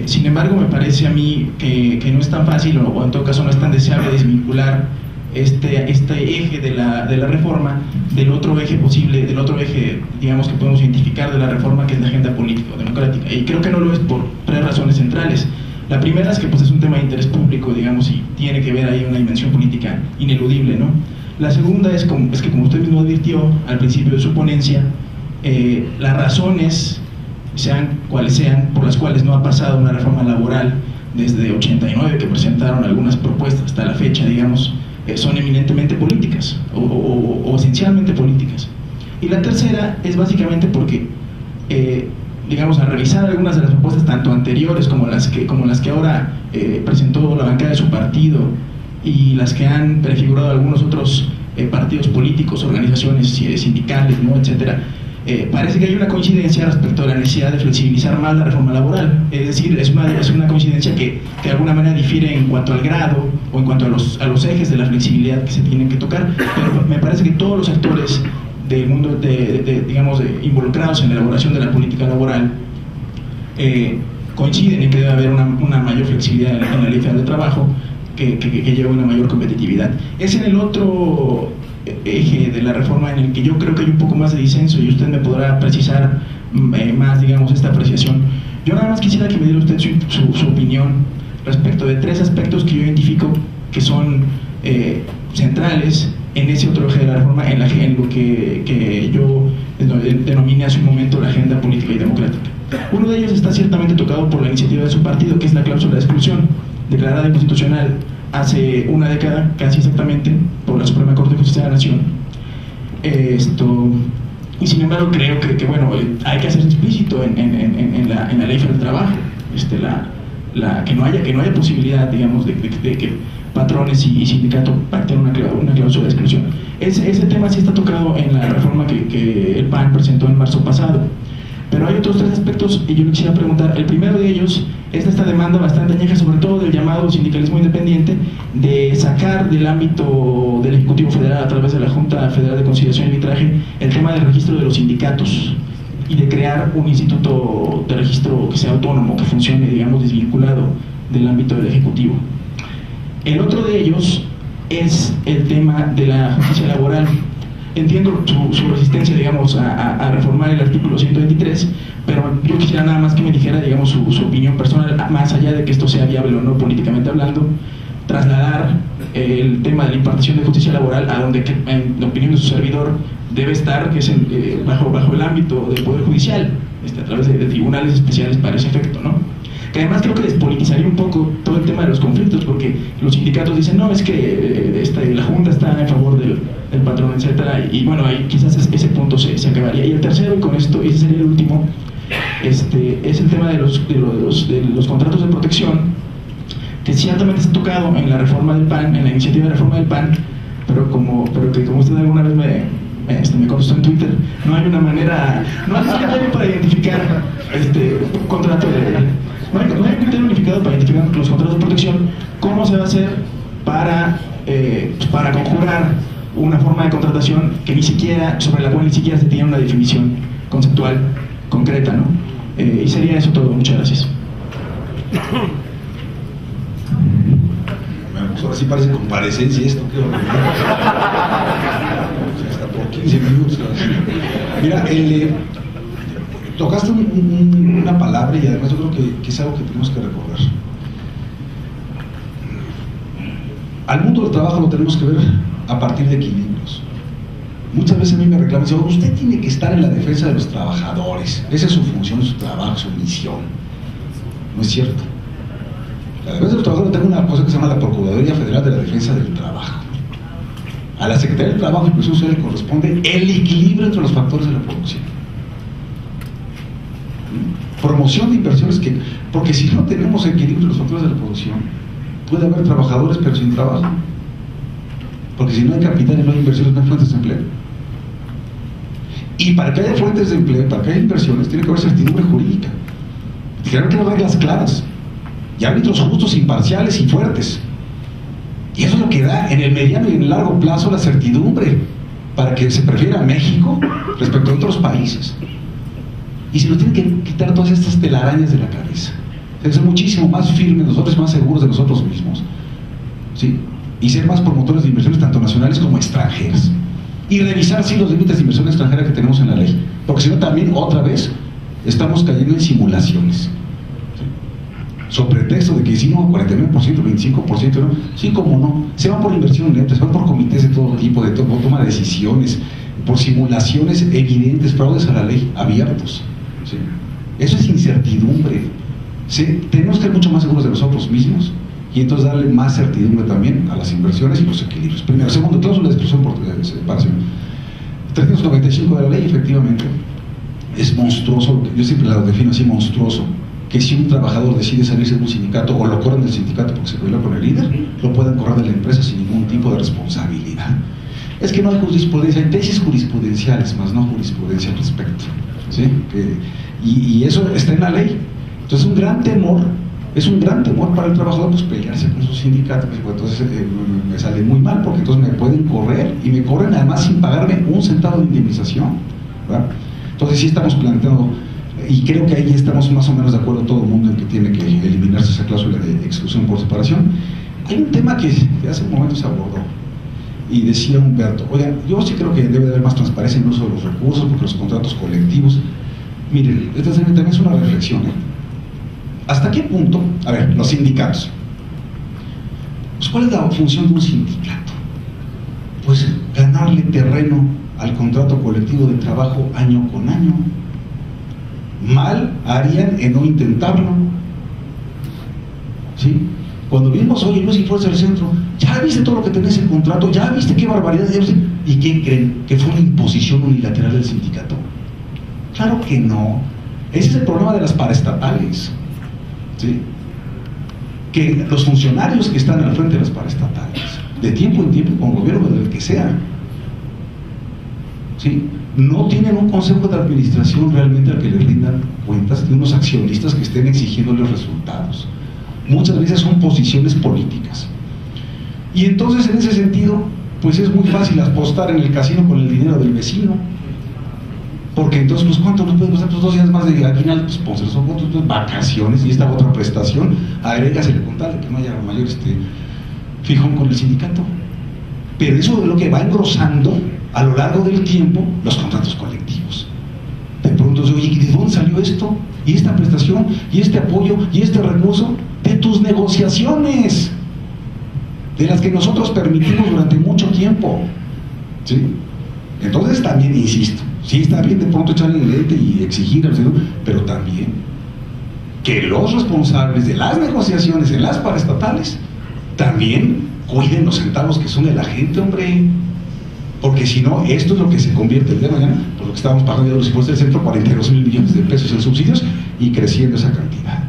Sin embargo, me parece a mí que no es tan fácil, o en todo caso no es tan deseable, desvincular este eje de la reforma del otro eje posible, del otro eje, digamos, que podemos identificar de la reforma, que es la agenda política o democrática. Y creo que no lo es por tres razones centrales. La primera es que pues, es un tema de interés público, digamos, y tiene que ver ahí una dimensión política ineludible, ¿no? La segunda es que, como usted mismo advirtió al principio de su ponencia, las razones, sean cuales sean, por las cuales no ha pasado una reforma laboral desde 89, que presentaron algunas propuestas hasta la fecha, digamos, son eminentemente políticas o esencialmente políticas. Y la tercera es básicamente porque, digamos, al revisar algunas de las propuestas, tanto anteriores como las que ahora presentó la bancada de su partido y las que han prefigurado algunos otros partidos políticos, organizaciones sindicales, ¿no?, etcétera, parece que hay una coincidencia respecto a la necesidad de flexibilizar más la reforma laboral. Es decir, es una coincidencia que de alguna manera difiere en cuanto al grado o en cuanto a los ejes de la flexibilidad que se tienen que tocar, pero me parece que todos los actores del mundo digamos, involucrados en la elaboración de la política laboral coinciden en que debe haber una mayor flexibilidad en la ley federal de trabajo que lleve una mayor competitividad. Es en el otro eje de la reforma en el que yo creo que hay un poco más de disenso, y usted me podrá precisar más, digamos, esta apreciación. Yo nada más quisiera que me diera usted su opinión respecto de tres aspectos que yo identifico que son centrales en ese otro eje de la reforma, en lo que yo denominé hace un momento la agenda política y democrática. Uno de ellos está ciertamente tocado por la iniciativa de su partido, que es la cláusula de exclusión, declarada inconstitucional hace una década, casi exactamente, por la Suprema Corte de Justicia de la Nación. Y sin embargo creo que bueno, hay que hacer explícito en la ley federal del trabajo, que no haya posibilidad, digamos, de que patrones y sindicatos pacten una cláusula de exclusión. Ese tema sí está tocado en la reforma que el PAN presentó en marzo pasado. Pero hay otros tres aspectos y yo le quisiera preguntar. El primero de ellos es esta demanda bastante añeja, sobre todo del llamado sindicalismo independiente, de sacar del ámbito del Ejecutivo Federal a través de la Junta Federal de Conciliación y Arbitraje el tema del registro de los sindicatos y de crear un instituto de registro que sea autónomo, que funcione, digamos, desvinculado del ámbito del Ejecutivo. El otro de ellos es el tema de la justicia laboral. Entiendo su resistencia, digamos, a reformar el artículo 123, pero yo quisiera nada más que me dijera, digamos, su opinión personal, más allá de que esto sea viable o no políticamente hablando, trasladar el tema de la impartición de justicia laboral a donde, en la opinión de su servidor, debe estar, que es bajo el ámbito del Poder Judicial, a través de tribunales especiales para ese efecto, ¿no? Que además creo que despolitizaría un poco todo el tema de los conflictos, porque los sindicatos dicen, no, es que la Junta está en favor del patrón, etcétera, y bueno, ahí quizás ese punto se acabaría. Y el tercero, y con esto, ese sería el último, es el tema de los contratos de protección, que ciertamente está tocado en la reforma del PAN, en la iniciativa de reforma del PAN, pero que como usted alguna vez me contestó en Twitter, no hay una manera, no hay criterio para identificar un contrato no hay criterio unificado para identificar los contratos de protección. ¿Cómo se va a hacer para conjurar una forma de contratación sobre la cual ni siquiera se tiene una definición conceptual concreta, ¿no? Y sería eso todo. Muchas gracias. Bueno, pues ahora sí parece comparecencia esto, qué horrible. Hasta por 15 minutos. Mira, tocaste una palabra y además yo creo que es algo que tenemos que recordar. Al mundo del trabajo lo tenemos que ver a partir de equilibrios. Muchas veces a mí me reclaman, dicen, usted tiene que estar en la defensa de los trabajadores, esa es su función, su trabajo, su misión. No es cierto. La defensa de los trabajadores tiene una cosa que se llama la Procuraduría Federal de la Defensa del Trabajo. A la Secretaría del Trabajo incluso se le corresponde el equilibrio entre los factores de la producción. Promoción de inversiones, porque si no tenemos equilibrio entre los factores de la producción, puede haber trabajadores pero sin trabajo, porque si no hay capital y no hay inversiones, no hay fuentes de empleo. Y para que haya fuentes de empleo, para que haya inversiones, tiene que haber certidumbre jurídica, tiene que haber reglas claras y árbitros justos, imparciales y fuertes. Y eso es lo que da en el mediano y en el largo plazo la certidumbre para que se prefiera a México respecto a otros países. Y se nos tienen que quitar todas estas telarañas de la cabeza. Deben ser muchísimo más firmes nosotros, más seguros de nosotros mismos, ¿sí? Y ser más promotores de inversiones tanto nacionales como extranjeras. Y revisar, sí, los límites de inversión extranjera que tenemos en la ley. Porque si no, también, otra vez, estamos cayendo en simulaciones. Sobre pretexto de que si no, 49%, 25%, ¿no? Sí, como no. Se van por inversión neta, se van por comités de todo tipo, de toma de decisiones, por simulaciones evidentes, fraudes a la ley, abiertos. ¿Sí? Eso es incertidumbre. ¿Sí? Tenemos que ser mucho más seguros de nosotros mismos y entonces darle más certidumbre también a las inversiones y los equilibrios. Primero. Segundo, cláusula de exclusión por separación. 395 de la ley, efectivamente, es monstruoso, yo siempre la defino así, monstruoso, que si un trabajador decide salirse de un sindicato o lo corren del sindicato porque se peleó con el líder, lo pueden correr de la empresa sin ningún tipo de responsabilidad. Es que no hay jurisprudencia, hay tesis jurisprudenciales, más no jurisprudencia al respecto, ¿sí? Y eso está en la ley. Entonces es un gran temor para el trabajador pues pelearse con su sindicato, pues, entonces me sale muy mal porque entonces me pueden correr y me corren además sin pagarme un centavo de indemnización, ¿verdad? Entonces sí estamos planteando, y creo que ahí estamos más o menos de acuerdo todo el mundo en que tiene que eliminarse esa cláusula de exclusión por separación. Hay un tema que hace un momento se abordó y decía Humberto, oigan, yo sí creo que debe haber más transparencia en el uso de los recursos porque los contratos colectivos, miren, esta también es una reflexión, ¿eh? ¿Hasta qué punto? A ver, los sindicatos. Pues, ¿cuál es la función de un sindicato? Pues ganarle terreno al contrato colectivo de trabajo año con año. Mal harían en no intentarlo. ¿Sí? Cuando vimos, oye, Luis y Fuerza del Centro, ¿ya viste todo lo que tenés en contrato? ¿Ya viste qué barbaridad? ¿Y qué creen? ¿Que fue una imposición unilateral del sindicato? Claro que no. Ese es el problema de las paraestatales. ¿Sí? Que los funcionarios que están al frente de las paraestatales, de tiempo en tiempo, con gobierno del que sea, ¿sí? No tienen un consejo de administración realmente al que les rindan cuentas, de unos accionistas que estén exigiéndoles resultados. Muchas veces son posiciones políticas. Y entonces, en ese sentido, pues es muy fácil apostar en el casino con el dinero del vecino. Porque entonces, pues, ¿cuánto nos puede costar? Pues 2 días más de aguinaldo, pues, son otras vacaciones y esta otra prestación, agrégasele con tal de que no haya mayor fijón con el sindicato. Pero eso es lo que va engrosando a lo largo del tiempo los contratos colectivos. De pronto, oye, ¿de dónde salió esto? ¿Y esta prestación? ¿Y este apoyo? ¿Y este recurso? De tus negociaciones, de las que nosotros permitimos durante mucho tiempo. ¿Sí? Entonces también, insisto, sí está bien de pronto echarle el lente y exigir, pero también que los responsables de las negociaciones en las paraestatales también cuiden los centavos que son de la gente, hombre, porque si no, esto es lo que se convierte el día de mañana, por lo que estábamos pagando de los impuestos del centro, 42,000 millones de pesos en subsidios y creciendo esa cantidad.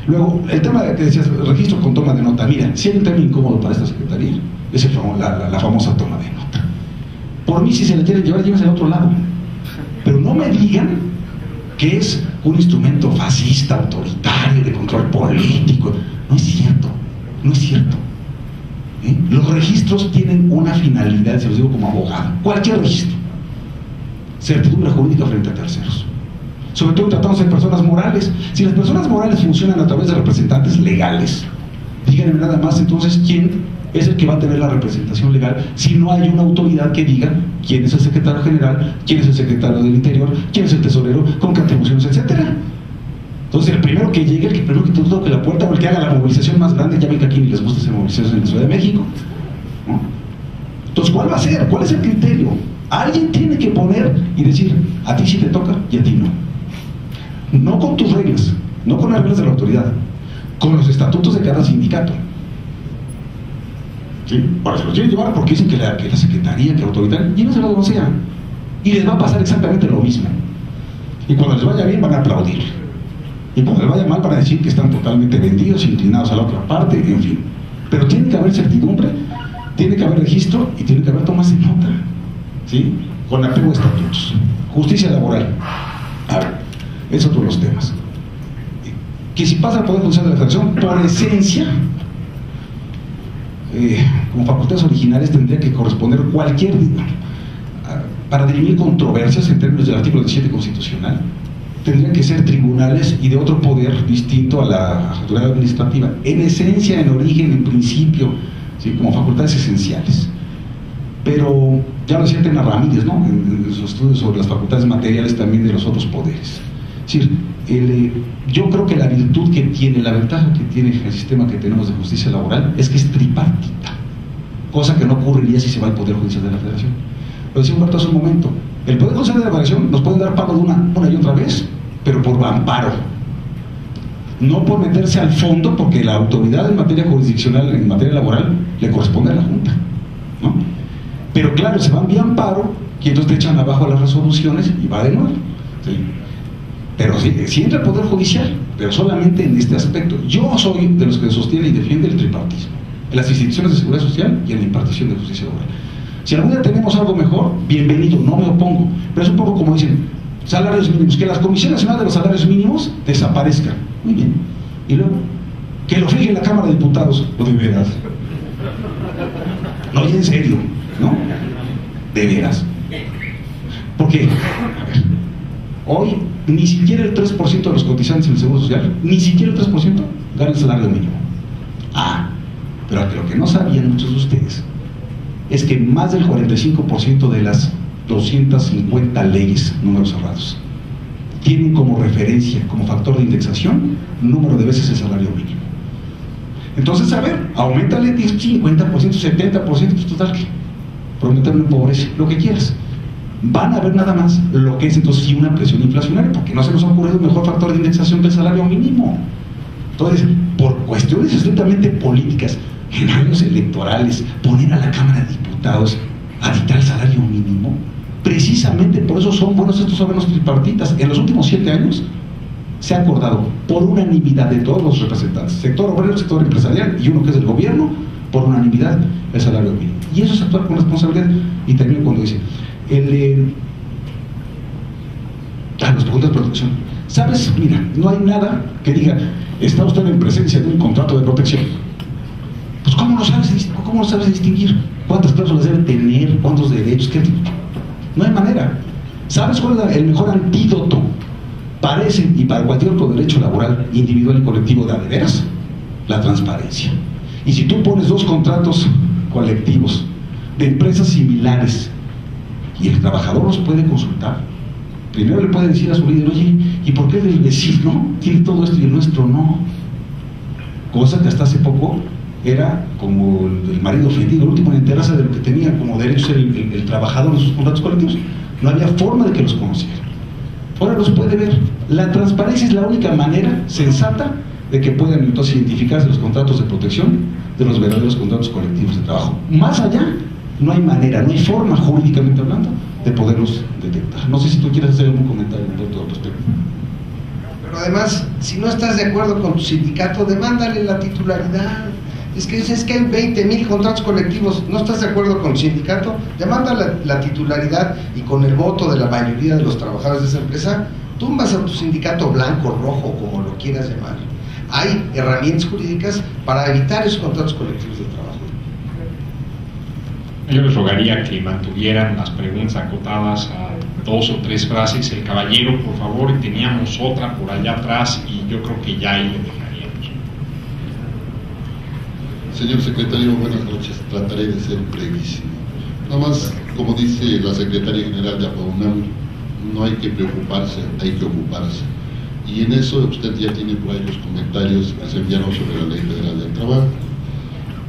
Luego, el tema que decías, registro con toma de nota. Mira, si hay un tema incómodo para esta secretaría, es la famosa toma de nota. Por mí, si se la quieren llevar, llévense al otro lado. Pero no me digan que es un instrumento fascista, autoritario, de control político. No es cierto, no es cierto. ¿Eh? Los registros tienen una finalidad, se los digo como abogado. Cualquier registro. Certidumbre jurídica frente a terceros. Sobre todo tratándose de personas morales. Si las personas morales funcionan a través de representantes legales, díganme nada más entonces quién es el que va a tener la representación legal si no hay una autoridad que diga quién es el secretario general, quién es el secretario del Interior, quién es el tesorero, con qué atribuciones, etcétera. Entonces el primero que llegue, el primero que toque la puerta o el que haga la movilización más grande, ya ven que aquí ni les gusta hacer movilizaciones en la Ciudad de México, ¿no? Entonces, ¿cuál va a ser? ¿Cuál es el criterio? Alguien tiene que poner y decir, a ti sí te toca y a ti no. No con tus reglas, no con las reglas de la autoridad, con los estatutos de cada sindicato. ¿Sí? Ahora se los quieren llevar porque dicen que la secretaría, que la autoridad, llévenselo como sea. Y les va a pasar exactamente lo mismo. Y cuando les vaya bien van a aplaudir. Y cuando les vaya mal van a decir que están totalmente vendidos, inclinados a la otra parte, en fin. Pero tiene que haber certidumbre, tiene que haber registro y tiene que haber tomas de nota. ¿Sí? Con apego a estatutos. Justicia laboral. A ver, es otro de los temas. Que si pasa al Poder Judicial de la Federación, por esencia, como facultades originarias tendría que corresponder cualquier, para dirimir controversias en términos del artículo 17 constitucional, tendrían que ser tribunales y de otro poder distinto a la autoridad administrativa, en esencia, en origen, en principio, ¿sí? Como facultades esenciales. Pero ya lo decía Tena Ramírez, ¿no? En sus estudios sobre las facultades materiales también de los otros poderes. Es decir, yo creo que la virtud que tiene, la ventaja que tiene el sistema que tenemos de justicia laboral es que es tripartita, cosa que no ocurriría si se va al Poder Judicial de la Federación. Lo decía Humberto hace un momento, el Poder Judicial de la Federación nos puede dar pago de una y otra vez, pero por amparo, no por meterse al fondo, porque la autoridad en materia jurisdiccional, en materia laboral, le corresponde a la Junta, ¿no? Pero claro, se van vía amparo y entonces te echan abajo las resoluciones y va de nuevo, ¿sí? Pero sí entra el Poder Judicial, pero solamente en este aspecto. Yo soy de los que sostiene y defiende el tripartismo, en las instituciones de seguridad social y en la impartición de justicia laboral. Si algún día tenemos algo mejor, bienvenido, no me opongo, pero es un poco como dicen, salarios mínimos, que la Comisión Nacional de los Salarios Mínimos desaparezca. Muy bien. Y luego, que lo fije la Cámara de Diputados, lo de veras. No, y en serio, ¿no? De veras. Porque, a ver, hoy ni siquiera el 3% de los cotizantes en el Seguro Social, ni siquiera el 3% gana el salario mínimo. Pero lo que no sabían muchos de ustedes es que más del 45% de las 250 leyes, números cerrados, tienen como referencia, como factor de indexación, número de veces el salario mínimo. Entonces, a ver, aumentale 10, 50%, 70%, pues total, que prometerme pobreza, lo que quieras. Van a ver nada más lo que es entonces sí una presión inflacionaria, porque no se nos ha ocurrido un mejor factor de indexación que el salario mínimo. Entonces, por cuestiones estrictamente políticas, en años electorales, poner a la Cámara de Diputados a dictar el salario mínimo, precisamente por eso son buenos estos órganos tripartitas. En los últimos 7 años se ha acordado por unanimidad de todos los representantes, sector obrero, sector empresarial y uno que es del gobierno, por unanimidad el salario mínimo. Y eso es actuar con responsabilidad. Y termino cuando dice las preguntas de protección. ¿Sabes? Mira, no hay nada que diga, está usted en presencia de un contrato de protección. Pues ¿cómo lo sabes distinguir? ¿Cuántas cláusulas debe tener? ¿Cuántos derechos? ¿Qué? No hay manera. ¿Sabes cuál es el mejor antídoto para ese y para cualquier otro derecho laboral, individual y colectivo de veras? La transparencia. Y si tú pones 2 contratos colectivos de empresas similares y el trabajador los puede consultar, primero le puede decir a su líder, oye, ¿y por qué el del vecino tiene todo esto y el nuestro no? Cosa que hasta hace poco era como el marido ofendido, el último en enterarse de lo que tenía como derecho el trabajador en sus contratos colectivos. No había forma de que los conociera. Ahora los puede ver. La transparencia es la única manera sensata de que puedan entonces identificarse los contratos de protección de los verdaderos contratos colectivos de trabajo. Más allá, no hay manera, no hay forma jurídicamente hablando de poderlos detectar. No sé si tú quieres hacer algún comentario al respecto. Pero además, si no estás de acuerdo con tu sindicato, demándale la titularidad. Es que hay 20,000 contratos colectivos, ¿no estás de acuerdo con el sindicato? Demanda la titularidad y con el voto de la mayoría de los trabajadores de esa empresa, tumbas a tu sindicato blanco, rojo, como lo quieras llamar. Hay herramientas jurídicas para evitar esos contratos colectivos de trabajo. Yo les rogaría que mantuvieran las preguntas acotadas a 2 o 3 frases. El caballero, por favor, y teníamos otra por allá atrás y yo creo que ya ahí le dejaríamos. Señor secretario, buenas noches. Trataré de ser brevísimo. Nada más, como dice la secretaria general de APAUNAM, no hay que preocuparse, hay que ocuparse. Y en eso usted ya tiene por ahí los comentarios que se enviaron sobre la Ley Federal del Trabajo.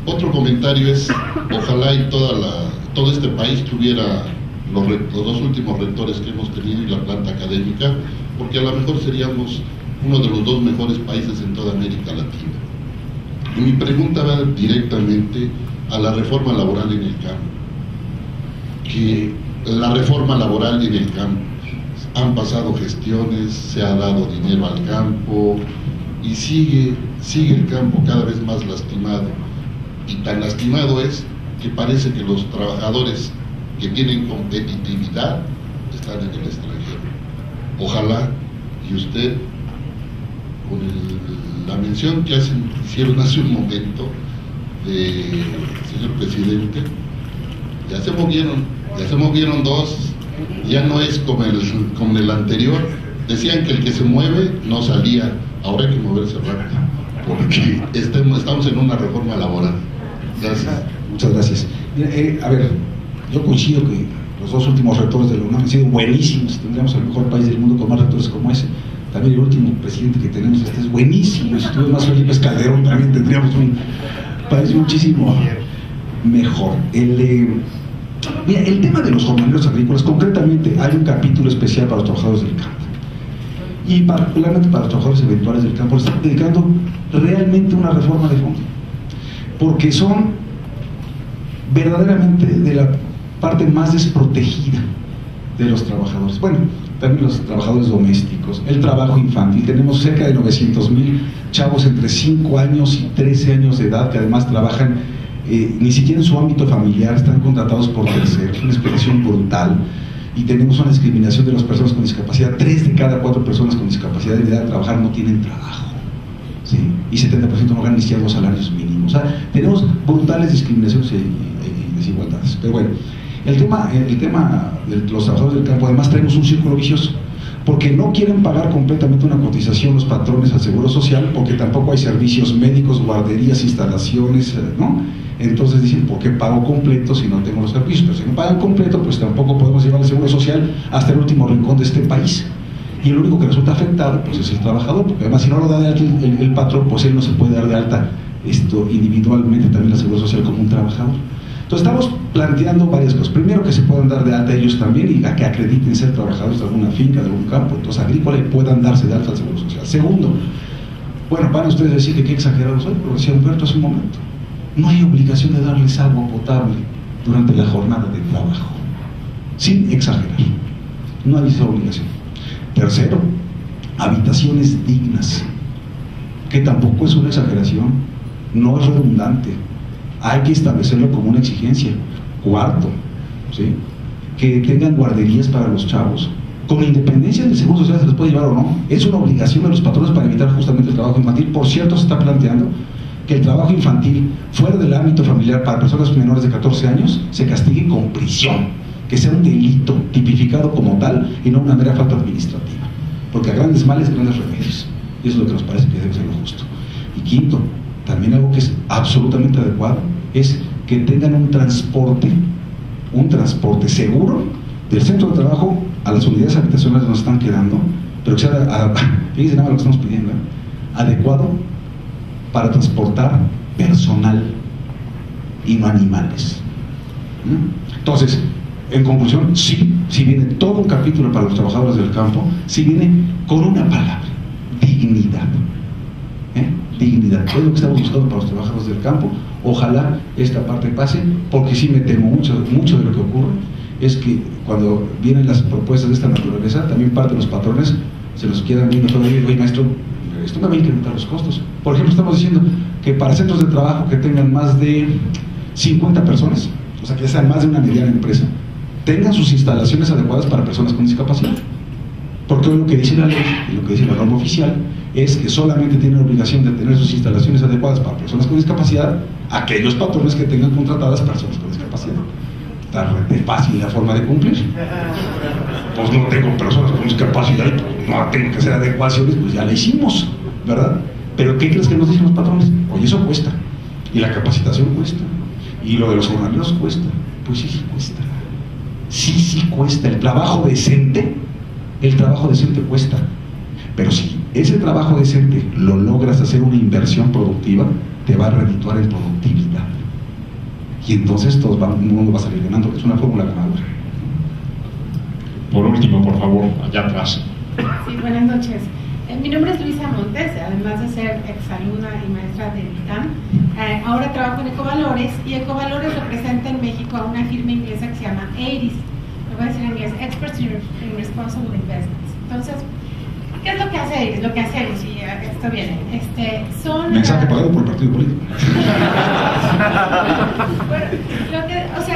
Otro comentario es, ojalá y todo este país tuviera los 2 últimos rectores que hemos tenido y la planta académica, porque a lo mejor seríamos uno de los 2 mejores países en toda América Latina. Y mi pregunta va directamente a la reforma laboral en el campo. Que la reforma laboral en el campo, han pasado gestiones, se ha dado dinero al campo y sigue el campo cada vez más lastimado. Y tan lastimado es que parece que los trabajadores que tienen competitividad están en el extranjero. Ojalá y usted, con la mención que hicieron hace un momento, señor presidente, ya se movieron dos, ya no es como el anterior. Decían que el que se mueve no salía, ahora hay que moverse rápido, porque estamos en una reforma laboral. Gracias. Muchas gracias. Mira, a ver, yo coincido que los dos últimos rectores de la UNAM han sido buenísimos. Tendríamos el mejor país del mundo con más rectores como ese. También el último presidente que tenemos es buenísimo. Si tuviera más Felipe Calderón, también tendríamos un país muchísimo mejor. Mira, el tema de los jornaleros agrícolas, concretamente, hay un capítulo especial para los trabajadores del campo. Y particularmente para los trabajadores eventuales del campo, le están dedicando realmente una reforma de fondo. Porque son verdaderamente de la parte más desprotegida de los trabajadores. Bueno, también los trabajadores domésticos, el trabajo infantil. Tenemos cerca de 900,000 chavos entre 5 años y 13 años de edad que además trabajan ni siquiera en su ámbito familiar, están contratados por terceros, una explotación brutal. Y tenemos una discriminación de las personas con discapacidad. 3 de cada 4 personas con discapacidad de edad de trabajar no tienen trabajo, ¿sí? Y 70% no ganan ni siquiera los salarios mínimos. O sea, tenemos brutales discriminaciones y desigualdades. Pero bueno, el tema de los trabajadores del campo, además tenemos un círculo vicioso, porque no quieren pagar completamente una cotización los patrones al Seguro Social, porque tampoco hay servicios médicos, guarderías, instalaciones, ¿no? Entonces dicen, ¿por qué pago completo si no tengo los servicios? Pero si no pagan completo, pues tampoco podemos llevar el Seguro Social hasta el último rincón de este país. Y el único que resulta afectado, pues es el trabajador, porque además si no lo da de alta el patrón, pues él no se puede dar de alta individualmente también la Seguro Social como un trabajador. Entonces estamos planteando varias cosas. Primero, que se puedan dar de alta ellos también y a que acrediten ser trabajadores de alguna finca, de algún campo, entonces agrícola, y puedan darse de alta al Seguro Social. Segundo, bueno, van ustedes a decir que qué exagerados soy, pero decía Humberto hace un momento, no hay obligación de darles agua potable durante la jornada de trabajo, sin exagerar, no hay esa obligación. Tercero, habitaciones dignas, que tampoco es una exageración, no es redundante, hay que establecerlo como una exigencia. Cuarto, ¿sí?, que tengan guarderías para los chavos, con independencia del Seguro Social se les puede llevar o no, es una obligación de los patrones para evitar justamente el trabajo infantil. Por cierto, se está planteando que el trabajo infantil fuera del ámbito familiar para personas menores de 14 años se castigue con prisión, que sea un delito tipificado como tal y no una mera falta administrativa, porque a grandes males, grandes remedios, y eso es lo que nos parece que debe ser lo justo. Y quinto, también algo que es absolutamente adecuado es que tengan un transporte seguro del centro de trabajo a las unidades habitacionales donde están quedando, pero que sea, fíjense nada lo que estamos pidiendo, adecuado para transportar personal y no animales. Entonces, en conclusión, sí viene todo un capítulo para los trabajadores del campo, sí viene con una palabra: dignidad. Dignidad, es lo que estamos buscando para los trabajadores del campo. Ojalá esta parte pase, porque sí me temo mucho de lo que ocurre es que cuando vienen las propuestas de esta naturaleza, también parte de los patrones se los quedan viendo todavía. Oye, maestro, esto me va a incrementar los costos. Por ejemplo, estamos diciendo que para centros de trabajo que tengan más de 50 personas, o sea, que sean más de una mediana empresa, tengan sus instalaciones adecuadas para personas con discapacidad. Porque hoy lo que dice la ley y lo que dice la norma oficial es que solamente tienen obligación de tener sus instalaciones adecuadas para personas con discapacidad aquellos patrones que tengan contratadas personas con discapacidad. Está re fácil la forma de cumplir. Pues no tengo personas con discapacidad, no tengo que hacer adecuaciones, pues ya la hicimos, ¿verdad? Pero ¿qué crees que nos dicen los patrones? Oye, eso cuesta, y la capacitación cuesta, y lo de los jornaleros cuesta. Pues sí cuesta, sí cuesta. El trabajo decente cuesta, pero si ese trabajo decente lo logras hacer una inversión productiva, te va a redituar en productividad, y entonces el mundo va a salir ganando. Es una fórmula ganadora. Por último, por favor, allá atrás. Sí, buenas noches. Mi nombre es Luisa Montes, además de ser exalumna y maestra del ITAM. Ahora trabajo en Ecovalores, y Ecovalores representa en México a una firma inglesa que se llama EIRIS. Lo voy a decir en inglés: Experts in Responsible Investments. Entonces, ¿qué es lo que hace EIRIS? Lo que hacemos, y esto viene, son... Mensaje pagado por el partido político. Bueno,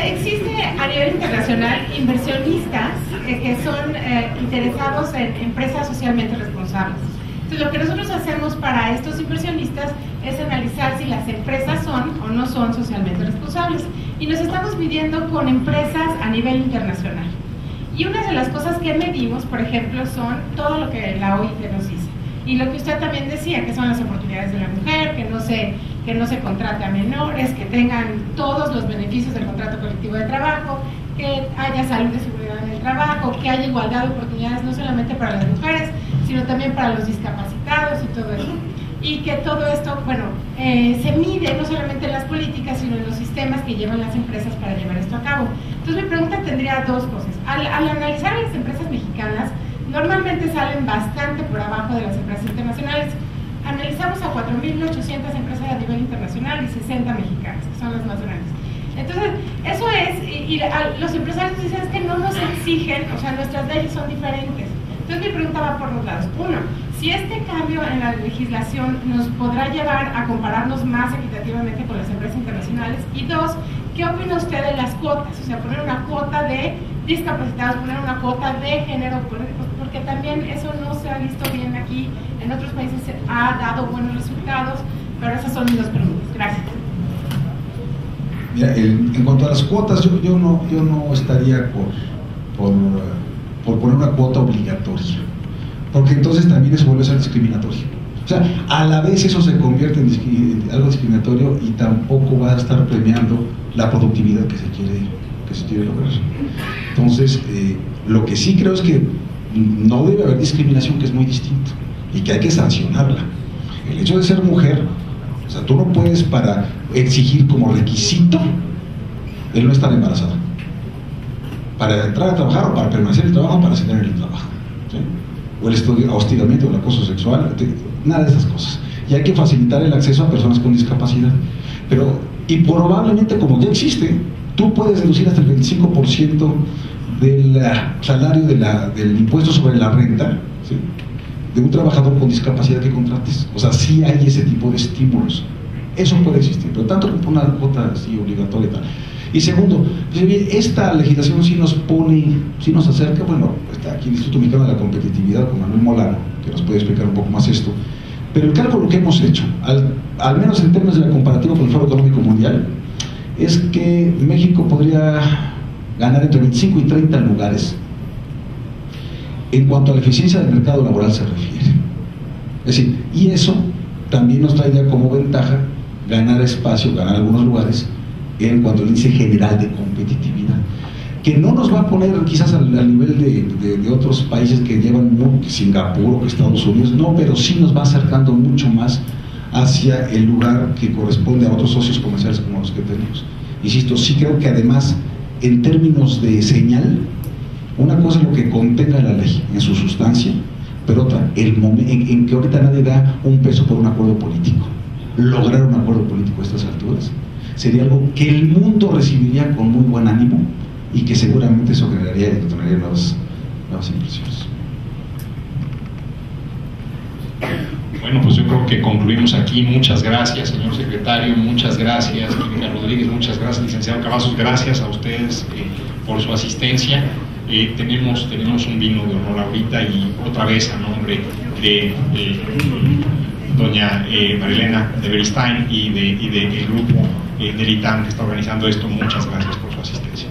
existe a nivel internacional inversionistas que son interesados en empresas socialmente responsables. Entonces, lo que nosotros hacemos para estos inversionistas es analizar si las empresas son o no son socialmente responsables. Y nos estamos midiendo con empresas a nivel internacional. Y una de las cosas que medimos, por ejemplo, son todo lo que la OIT nos dice. Y lo que usted también decía, que son las oportunidades de la mujer, que no se contrate a menores, que tengan todos los beneficios del contrato colectivo de trabajo, que haya salud y seguridad en el trabajo, que haya igualdad de oportunidades no solamente para las mujeres, sino también para los discapacitados y todo eso. Y que todo esto, bueno, se mide no solamente en las políticas, sino en los sistemas que llevan las empresas para llevar esto a cabo. Entonces mi pregunta tendría dos cosas. Al analizar a las empresas mexicanas, normalmente salen bastante por abajo de las empresas internacionales. Analizamos a 4.800 empresas a nivel internacional y 60 mexicanas, que son las más grandes. Entonces, eso es, los empresarios dicen que no nos exigen, o sea, nuestras leyes son diferentes. Entonces mi pregunta va por dos lados. Uno, si este cambio en la legislación nos podrá llevar a compararnos más equitativamente con las empresas internacionales. Y dos, ¿qué opina usted de las cuotas? O sea, poner una cuota de discapacitados, poner una cuota de género, porque también eso no se ha visto bien aquí. En otros países se ha dado buenos resultados, pero esas son mis dos preguntas. Gracias. Mira, en cuanto a las cuotas, yo no estaría por poner una cuota obligatoria, porque entonces también eso vuelve a ser discriminatorio. O sea, a la vez eso se convierte en algo discriminatorio y tampoco va a estar premiando la productividad que se quiere lograr. Entonces, lo que sí creo es que no debe haber discriminación, que es muy distinto, y que hay que sancionarla. El hecho de ser mujer, o sea, tú no puedes para exigir como requisito el no estar embarazada, para entrar a trabajar o para permanecer en el trabajo, para seguir en el trabajo, ¿sí? O el hostigamiento o el acoso sexual, nada de esas cosas. Y hay que facilitar el acceso a personas con discapacidad. Y probablemente, como ya existe, tú puedes deducir hasta el 25% del salario del impuesto sobre la renta, ¿sí?, de un trabajador con discapacidad que contrates. O sea, sí hay ese tipo de estímulos. Eso puede existir, pero tanto como una cuota así obligatoria y tal. Y segundo, esta legislación sí nos acerca, bueno, está aquí el Instituto Mexicano de la Competitividad con Manuel Molano, que nos puede explicar un poco más esto, pero el cálculo que hemos hecho, al menos en términos de la comparativa con el Foro Económico Mundial, es que México podría ganar entre 25 y 30 lugares en cuanto a la eficiencia del mercado laboral se refiere. Es decir, y eso también nos traería como ventaja ganar espacio, ganar algunos lugares en cuanto al índice general de competitividad, que no nos va a poner quizás al nivel de otros países que llevan Singapur o que Estados Unidos, no, pero sí nos va acercando mucho más hacia el lugar que corresponde a otros socios comerciales como los que tenemos. Insisto, sí creo que además, en términos de señal, una cosa es lo que contenga la ley en su sustancia, pero otra, en que ahorita nadie da un peso por un acuerdo político. Lograr un acuerdo político a estas alturas sería algo que el mundo recibiría con muy buen ánimo y que seguramente eso generaría y detonaría nuevas impresiones. Bueno, pues yo creo que concluimos aquí. Muchas gracias, señor secretario, muchas gracias, Clínica Rodríguez, muchas gracias, licenciado Cavazos, gracias a ustedes por su asistencia. Tenemos un vino de honor ahorita, y otra vez a nombre de doña Marilena de Beristain y del grupo del ITAM que está organizando esto, muchas gracias por su asistencia.